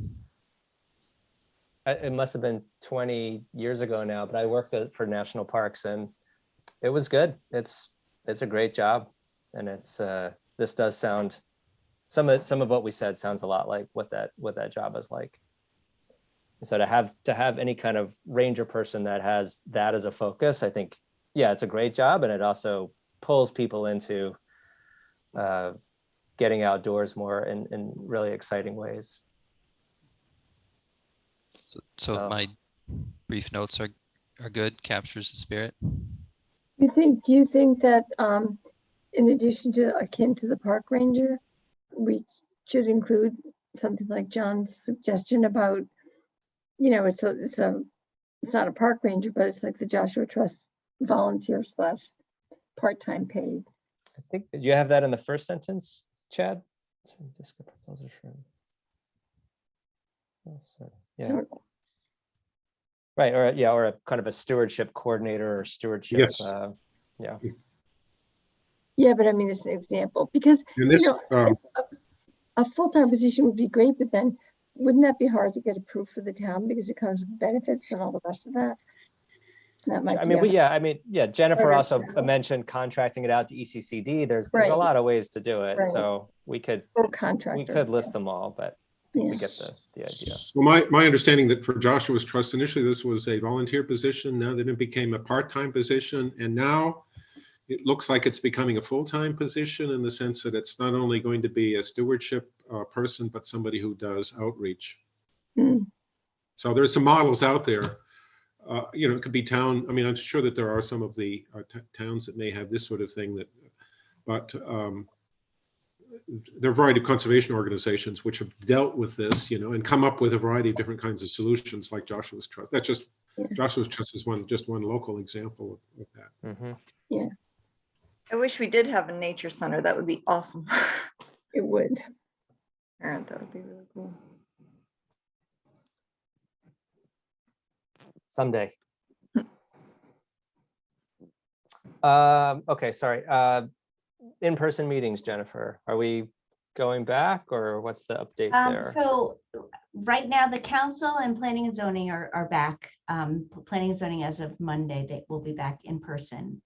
It must have been 20 years ago now, but I worked for national parks, and it was good. It's a great job, and it's this does sound, some of what we said sounds a lot like what that job is like. And so to have any kind of ranger person that has that as a focus, I think, yeah, it's a great job, and it also pulls people into getting outdoors more in really exciting ways. So my brief notes are good, captures the spirit. Do you think that in addition to akin to the park ranger, we should include something like John's suggestion about, you know, it's not a park ranger, but it's like the Joshua Trust volunteer / part-time paid. I think, do you have that in the first sentence, Chad? Yeah. Right, or yeah, or a kind of a stewardship coordinator or stewardship. Yes. Yeah. Yeah, but I mean, it's an example because And this, you know, a full-time position would be great, but then wouldn't that be hard to get approved for the town because it comes with benefits and all the rest of that? That might I be mean, Jennifer Right. also mentioned contracting it out to ECCD. There's Right. a lot of ways to do it. Right. So we could contractor. list them all, but Yeah. we get the idea. so my understanding that for Joshua's Trust, initially this was a volunteer position. Now then it became a part-time position, and now it looks like it's becoming a full-time position in the sense that it's not only going to be a stewardship person, but somebody who does outreach. Mm. So there's some models out there. You know, it could be town. I mean, I'm sure that there are some of the towns that may have this sort of thing, but there are a variety of conservation organizations which have dealt with this, you know, and come up with a variety of different kinds of solutions, like Joshua's Trust. That's just Joshua's Trust is just one local example of that. Mm-hmm. Yeah, I wish we did have a nature center. That would be awesome. it would. That would be really cool. Someday. Okay, sorry. In-person meetings, Jennifer. Are we going back, or what's the update there? So right now, the council and planning and zoning are back. Planning and zoning as of Monday, they will be back in person.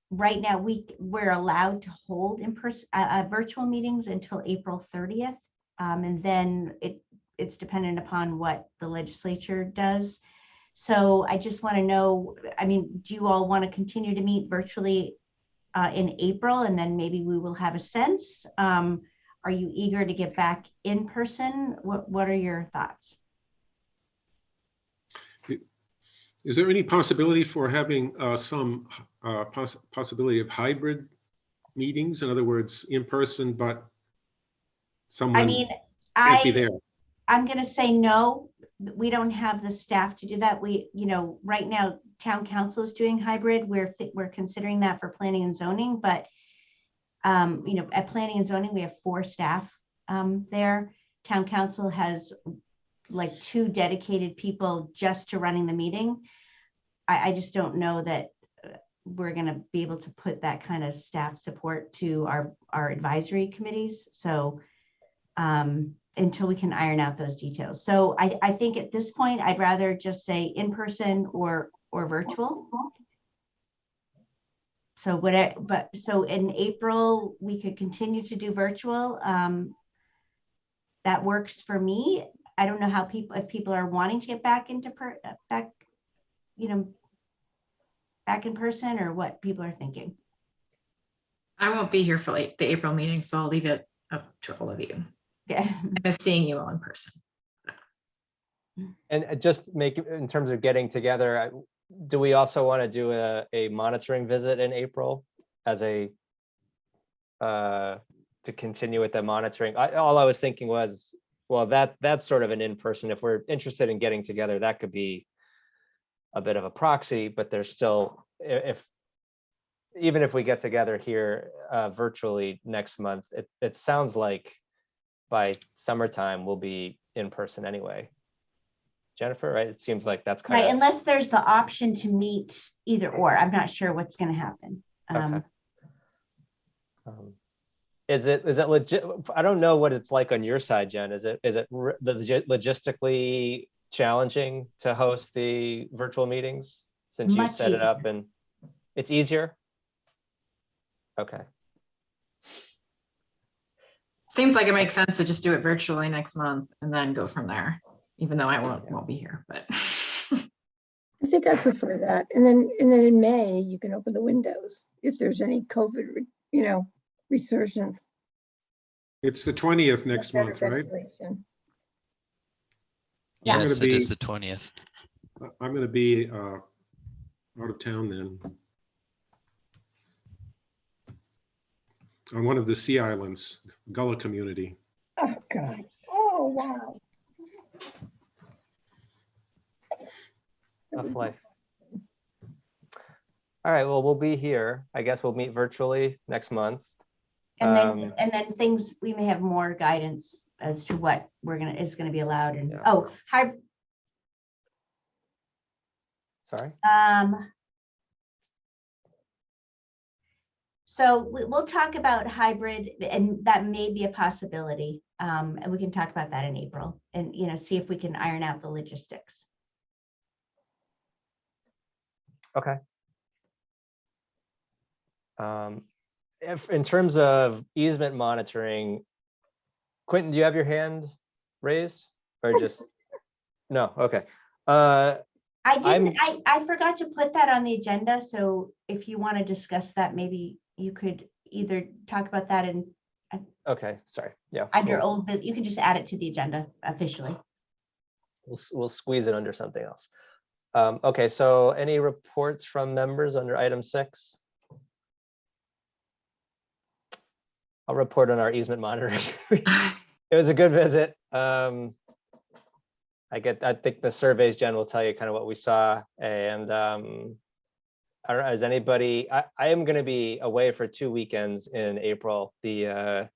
Right now, we're allowed to hold in-person virtual meetings until April 30th. And then it's dependent upon what the legislature does. So I just want to know, I mean, do you all want to continue to meet virtually in April, and then maybe we will have a sense? Are you eager to get back in person? What are your thoughts? Is there any possibility for having some possibility of hybrid meetings? In other words, in person, but someone can't be there? I'm going to say no. We don't have the staff to do that. Right now, town council is doing hybrid. We're considering that for planning and zoning, but You know, at planning and zoning, we have 4 staff there. Town council has like 2 dedicated people just to running the meeting. I just don't know that we're going to be able to put that kind of staff support to our advisory committees. So until we can iron out those details. So I think at this point, I'd rather just say in person or virtual. So so in April, we could continue to do virtual. That works for me. I don't know how if people are wanting to get back into back in person, or what people are thinking. I won't be here for the April meeting, so I'll leave it up to all of you. Yeah. I miss seeing you all in person. And just make, in terms of getting together, do we also want to do a monitoring visit in April as a, to continue with the monitoring? All I was thinking was, well, that's sort of an in-person. If we're interested in getting together, that could be a bit of a proxy, but there's still, even if we get together here virtually next month, it sounds like by summertime we'll be in person anyway. Jennifer, right? It seems like that's kind right, of unless there's the option to meet either or. I'm not sure what's going to happen. okay. Is it legit? I don't know what it's like on your side, Jen. Is it logistically challenging to host the virtual meetings since you Much set it up easier. and it's easier? Okay. Seems like it makes sense to just do it virtually next month and then go from there, even though I won't be here, but. I think I prefer that. And then in May, you can open the windows if there's any COVID, resurgence. It's the 20th next Better month, right? ventilation. Yeah. Yes, gonna it is be- the 20th. I'm going to be out of town then. On one of the sea islands, Gullah community. Oh, God. Oh, wow. Tough life. All right, well, we'll be here. I guess we'll meet virtually next month. And then things, we may have more guidance as to what is going to be allowed. And Yeah. Sorry. So we'll talk about hybrid, and that may be a possibility. And we can talk about that in April, and see if we can iron out the logistics. Okay. If in terms of easement monitoring, Quentin, do you have your hand raised or just no? Okay. I didn't. I forgot to put that on the agenda. So if you want to discuss that, maybe you could either talk about that and Okay, sorry. Yeah. under old business. You can just add it to the agenda officially. We'll squeeze it under something else. Okay, so any reports from members under item 6? I'll report on our easement monitoring. It was a good visit. I think the surveys, Jen, will tell you kind of what we saw. And I don't know, is anybody, I am going to be away for 2 weekends in April, the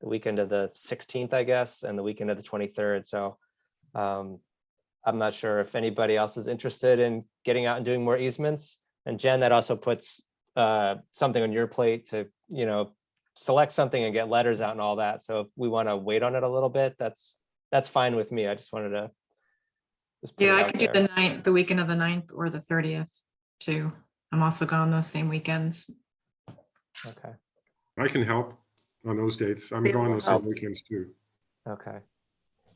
weekend of the 16th, I guess, and the weekend of the 23rd. So I'm not sure if anybody else is interested in getting out and doing more easements. And Jen, that also puts something on your plate to, select something and get letters out and all that. So if we want to wait on it a little bit, that's fine with me. I just wanted to just put it Yeah, I out could do there. the weekend of the 9th or the 30th too. I'm also gone those same weekends. Okay. I can help on those dates. I'm They going will those same help. weekends too. Okay.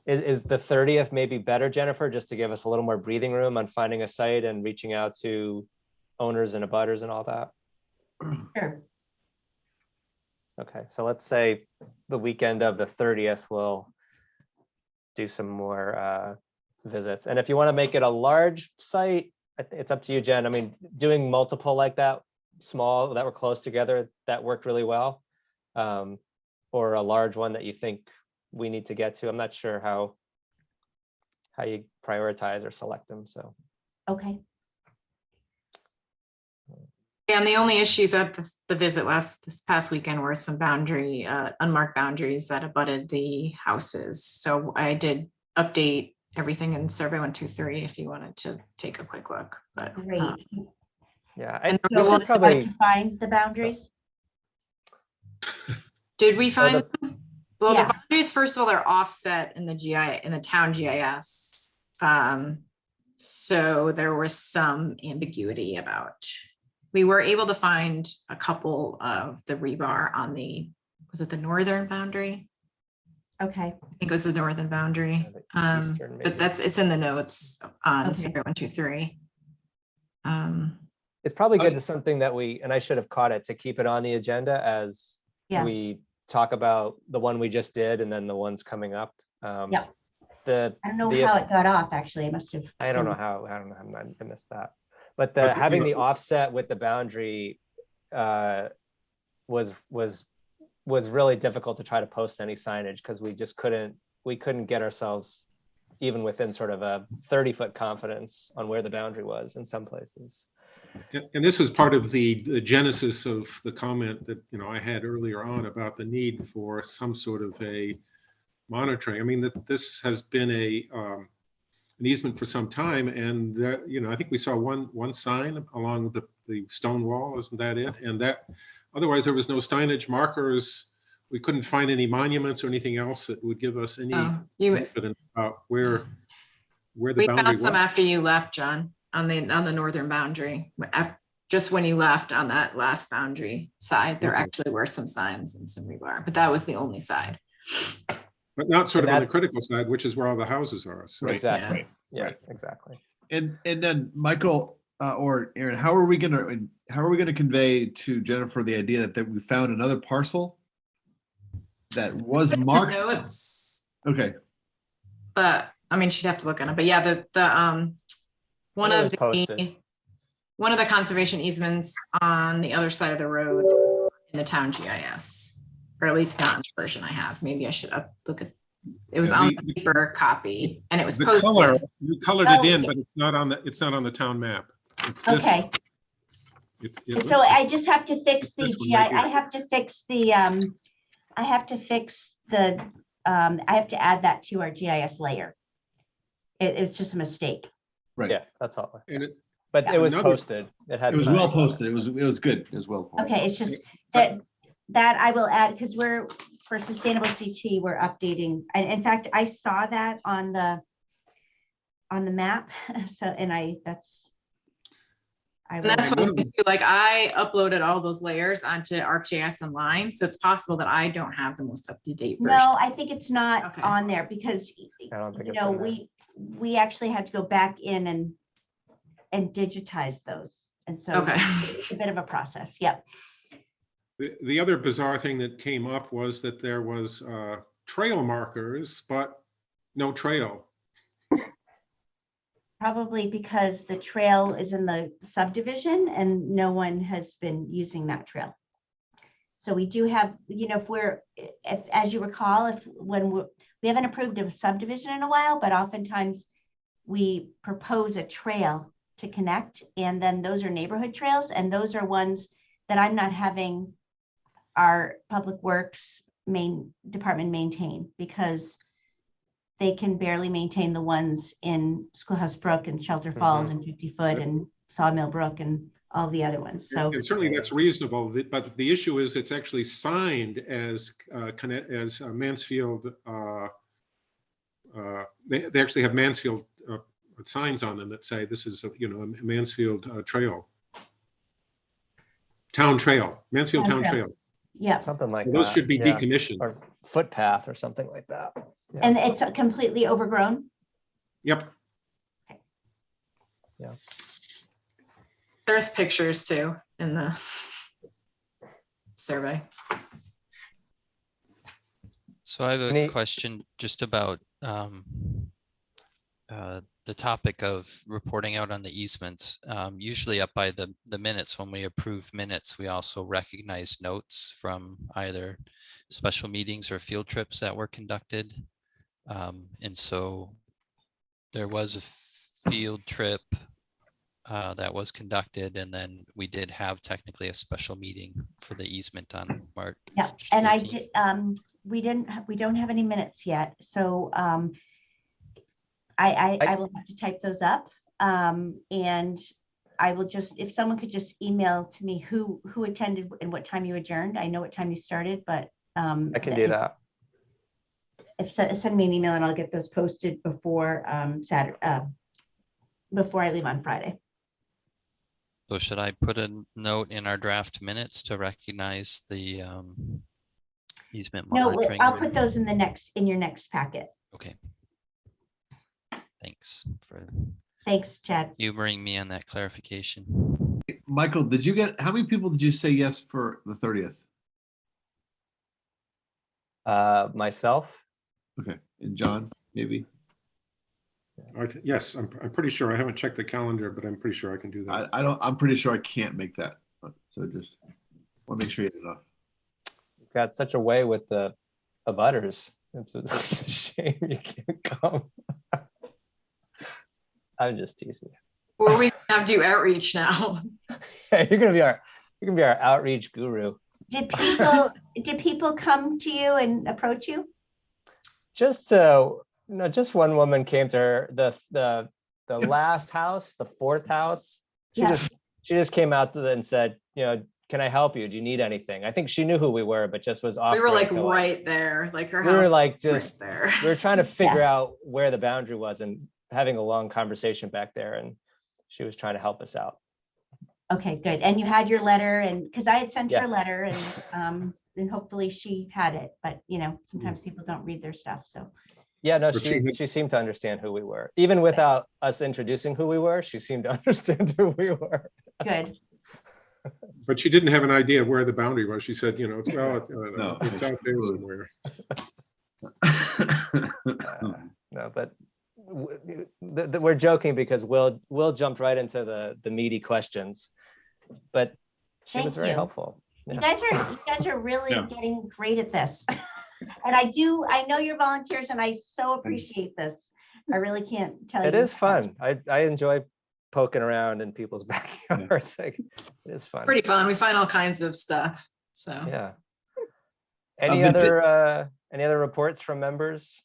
Is the 30th maybe better, Jennifer, just to give us a little more breathing room on finding a site and reaching out to owners and abutters and all that? Sure. Okay, so let's say the weekend of the 30th, we'll do some more visits. And if you want to make it a large site, it's up to you, Jen. I mean, doing multiple like that, small, that were close together, that worked really well. Or a large one that you think we need to get to. I'm not sure how you prioritize or select them, so. Okay. And the only issues at the visit this past weekend were some unmarked boundaries that abutted the houses. So I did update everything in Survey 123 if you wanted to take a quick look. But Great. Yeah, And we So should we'll try probably, to find the boundaries. did we find the- them? Well, Yeah. the boundaries, first of all, they're offset in the town GIS. So there was some ambiguity about. We were able to find a couple of the rebar on was it the northern boundary? Okay. I think it was the northern boundary. the eastern maybe. But it's in the notes on Okay. Survey 123. It's probably Oh, good to something that and I should have caught it, to keep it on the agenda as Yeah. we talk about the one we just did and then the ones coming up. Yeah. The I don't know the how it got off, actually. It must have. I don't know how I missed that. But But, you having know- the offset with the boundary was really difficult to try to post any signage, because we couldn't get ourselves even within sort of a 30-foot confidence on where the boundary was in some places. And this was part of the genesis of the comment that, I had earlier on about the need for some sort of a monitoring. I mean, that this has been an easement for some time, and that, I think we saw one sign along the stone wall, isn't that it? And that, otherwise there was no signage markers. We couldn't find any monuments or anything else that would give us any confidence about where the We boundary found was. some after you left, John, on the northern boundary. Just when you left on that last boundary side, there Okay. actually were some signs and some rebar, but that was the only side. But not sort And of on the that- critical side, which is where all the houses are. So Right. Exactly. Yeah, Right. exactly. And then Michael or Aaron, how are we gonna convey to Jennifer the idea that we found another parcel that was marked? Notes, Okay, but I mean, she'd have to look on it, but yeah, one It of was posted. one of the conservation easements on the other side of the road in the town GIS, or at least not in the version I have. Maybe I should look at, it was Yeah, on the paper copy and it was the color, posted. you colored it in, but it's not on the town map. It's this. Okay. So I just have to fix the This one GI, right here. I have to fix the, I have to add that to our GIS layer. It's just a mistake. right. Yeah, that's all. And it, But it was Another- posted. It had It was signs well on posted. It was good. It was well posted. Okay, it's just that I will add, because we're, for Sustainable CT, we're updating. And in fact, I saw that on the map. So, and I And that's One what of we the- do. Like I uploaded all those layers onto ArcGIS Online, so it's possible that I don't have the most up-to-date version. No, I think it's not Okay. on there because, I don't think you it's know, in there. we actually had to go back in and digitize those. And so Okay. it's a bit of a process. Yep. the other bizarre thing that came up was that there was trail markers, but no trail. Probably because the trail is in the subdivision and no one has been using that trail. So we do have, if, as you recall, we haven't approved a subdivision in a while, but oftentimes we propose a trail to connect, and then those are neighborhood trails, and those are ones that I'm not having our Public Works department maintain, because they can barely maintain the ones in Schoolhouse Brook and Shelter Falls and 50 Foot and Sawmill Brook and all the other ones. So And certainly that's reasonable, but the issue is it's actually signed as Mansfield. They actually have Mansfield signs on them that say this is a Mansfield trail. Town trail, Mansfield Town Town trail. Trail. yeah, Something like Those that. should be yeah. decommissioned. Or footpath or something like that. Yeah. and it's completely overgrown. Yep. There's pictures too in the survey. So I have a Any- question just about the topic of reporting out on the easements. Usually up by the minutes, when we approve minutes, we also recognize notes from either special meetings or field trips that were conducted. And so there was a field trip that was conducted, and then we did have technically a special meeting for the easement on March. Yeah, and I 13th. did, we don't have any minutes yet, so I will have to type those up. And I will just, if someone could just email to me who attended and what time you adjourned. I know what time you started, but I can do that. Send me an email and I'll get those posted before Saturday, before I leave on Friday. So should I put a note in our draft minutes to recognize the easement No, monitoring? I'll put those in your next packet. Okay. Thanks for Thanks, Chad. humoring me on that clarification. Michael, how many people did you say yes for the 30th? Myself. Okay, and John, maybe? Yes, I'm pretty sure. I haven't checked the calendar, but I'm pretty sure I can do that. I'm pretty sure I can't make that. So just want to make sure you have enough. You've got such a way with the abutters. It's a shame you can't come. I'm just teasing you. Or we have to do outreach now. Hey, you're gonna be our outreach guru. Did people come to you and approach you? Just just one woman came to her, the last house, the fourth house. She just came out to them and said, can I help you? Do you need anything? I think she knew who we were, but just was off. We were like right there, like her house. We were like right just there. we were trying to figure out where the boundary was and having a long conversation back there, and she was trying to help us out. Okay, good. And you had your letter, and because I had sent her a letter, and hopefully she had it, but sometimes people don't read their stuff. So yeah, no, she seemed to understand who we were. Even without us introducing who we were, she seemed to understand who we were. Good. But she didn't have an idea of where the boundary was. She said, it's out there somewhere. No, but we're joking because Will jumped right into the meaty questions, but she was very helpful. Yeah. You guys are really getting great at this. And I know you're volunteers, and I so appreciate this. I really can't tell you. It is fun. I enjoy poking around in people's backyards. Like, it is fun. Pretty fun. We find all kinds of stuff. So yeah. Any other reports from members?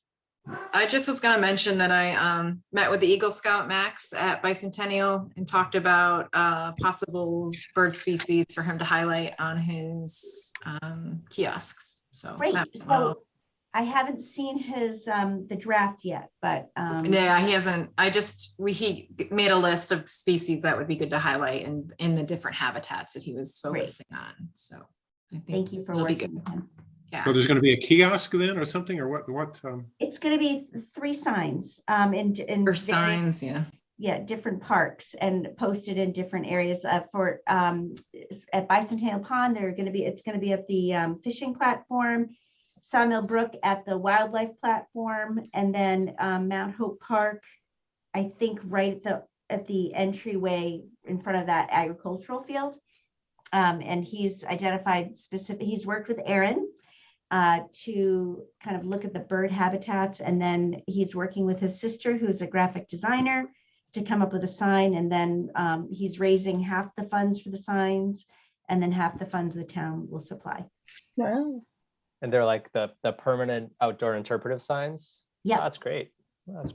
I just was going to mention that I met with the Eagle Scout Max at Bicentennial and talked about possible bird species for him to highlight on his kiosks. So great. So I haven't seen his the draft yet, but yeah, he hasn't. He made a list of species that would be good to highlight in the different habitats that he was focusing on. So I think thank you for working with him. Yeah. So there's going to be a kiosk then, or something, or what? It's going to be 3 signs in signs, different parks, and posted in different areas. For at Bicentennial Pond, it's going to be at the fishing platform, Sawmill Brook at the wildlife platform, and then Mount Hope Park, I think right at the entryway in front of that agricultural field. And he's identified he's worked with Aaron to kind of look at the bird habitats, and then he's working with his sister, who's a graphic designer, to come up with a sign, and then he's raising half the funds for the signs, and then half the funds the town will supply. Wow. And they're like the permanent outdoor interpretive signs? Yeah. Oh, that's great. That's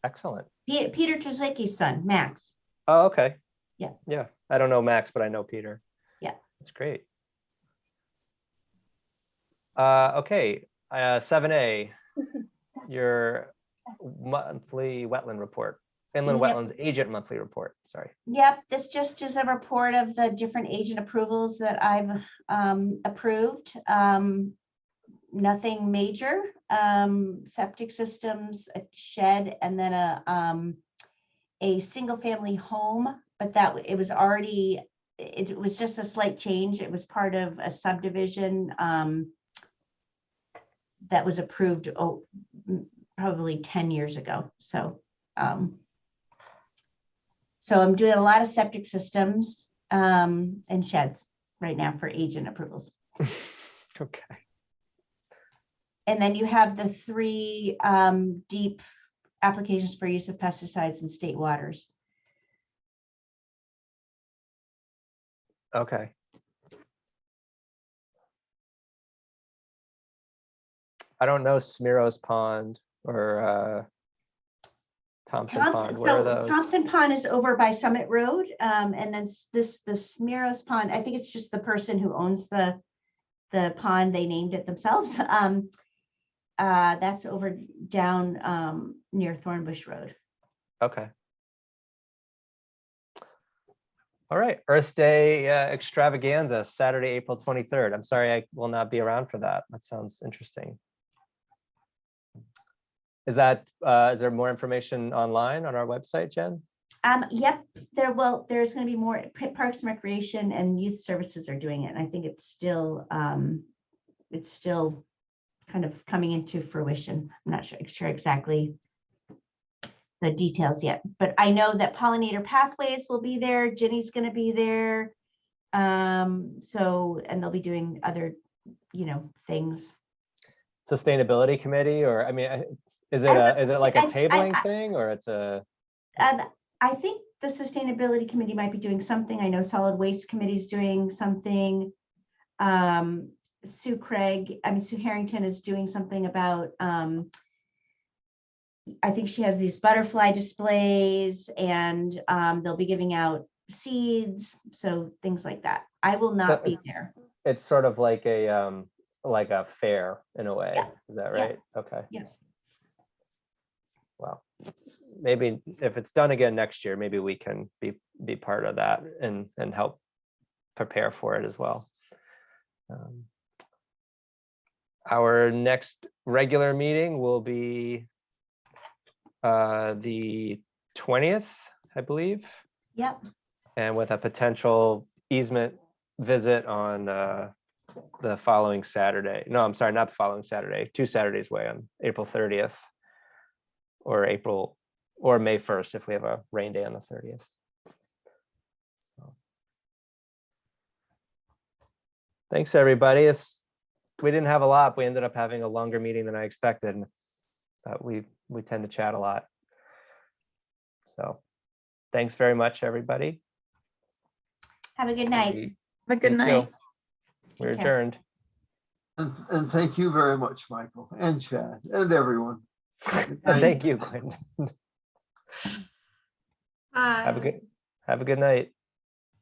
excellent. Peter Trzecki's son, Max. Oh, okay. Yeah. Yeah. I don't know Max, but I know Peter. Yeah. That's great. Okay, 7A, your monthly wetland report, inland wetlands agent monthly report, sorry. Yep, this just is a report of the different agent approvals that I've approved. Nothing major, septic systems, a shed, and then a single family home, but it was already, it was just a slight change. It was part of a subdivision that was approved probably 10 years ago. So so I'm doing a lot of septic systems and sheds right now for agent approvals. Okay. And then you have the 3 deep applications for use of pesticides in state waters. Okay. I don't know Smiros Pond or Thompson Pond. Where are those? Thompson Pond is over by Summit Road. And then the Smiros Pond, I think it's just the person who owns the pond, they named it themselves. That's over down near Thornbush Road. Okay. All right, Earth Day extravaganza, Saturday, April 23rd. I'm sorry, I will not be around for that. That sounds interesting. Is there more information online on our website, Jen? Yep, there's going to be more. Parks and Recreation and Youth Services are doing it. And I think it's still kind of coming into fruition. I'm not sure exactly the details yet, but I know that Pollinator Pathways will be there. Ginny's going to be there. And they'll be doing other, things. Sustainability Committee, or I mean, is it like a tabling thing, or it's a? I think the Sustainability Committee might be doing something. I know Solid Waste Committee is doing something. Sue Harrington is doing something about, I think she has these butterfly displays, and they'll be giving out seeds, so things like that. I will not be there. It's sort of like a fair in a way. Yeah. Is that right? Yeah. Okay. Yes. Well, maybe if it's done again next year, maybe we can be part of that and help prepare for it as well. Our next regular meeting will be the 20th, I believe. Yep. And with a potential easement visit on the following Saturday. No, I'm sorry, not the following Saturday, 2 Saturdays away, on April 30th or May 1st if we have a rain day on the 30th. So. Thanks, everybody. We didn't have a lot. We ended up having a longer meeting than I expected. But we tend to chat a lot. So thanks very much, everybody. Have a good night. Have a good night. We're adjourned. And thank you very much, Michael and Chad and everyone. Thank you, Gwen. Bye. Have a good night.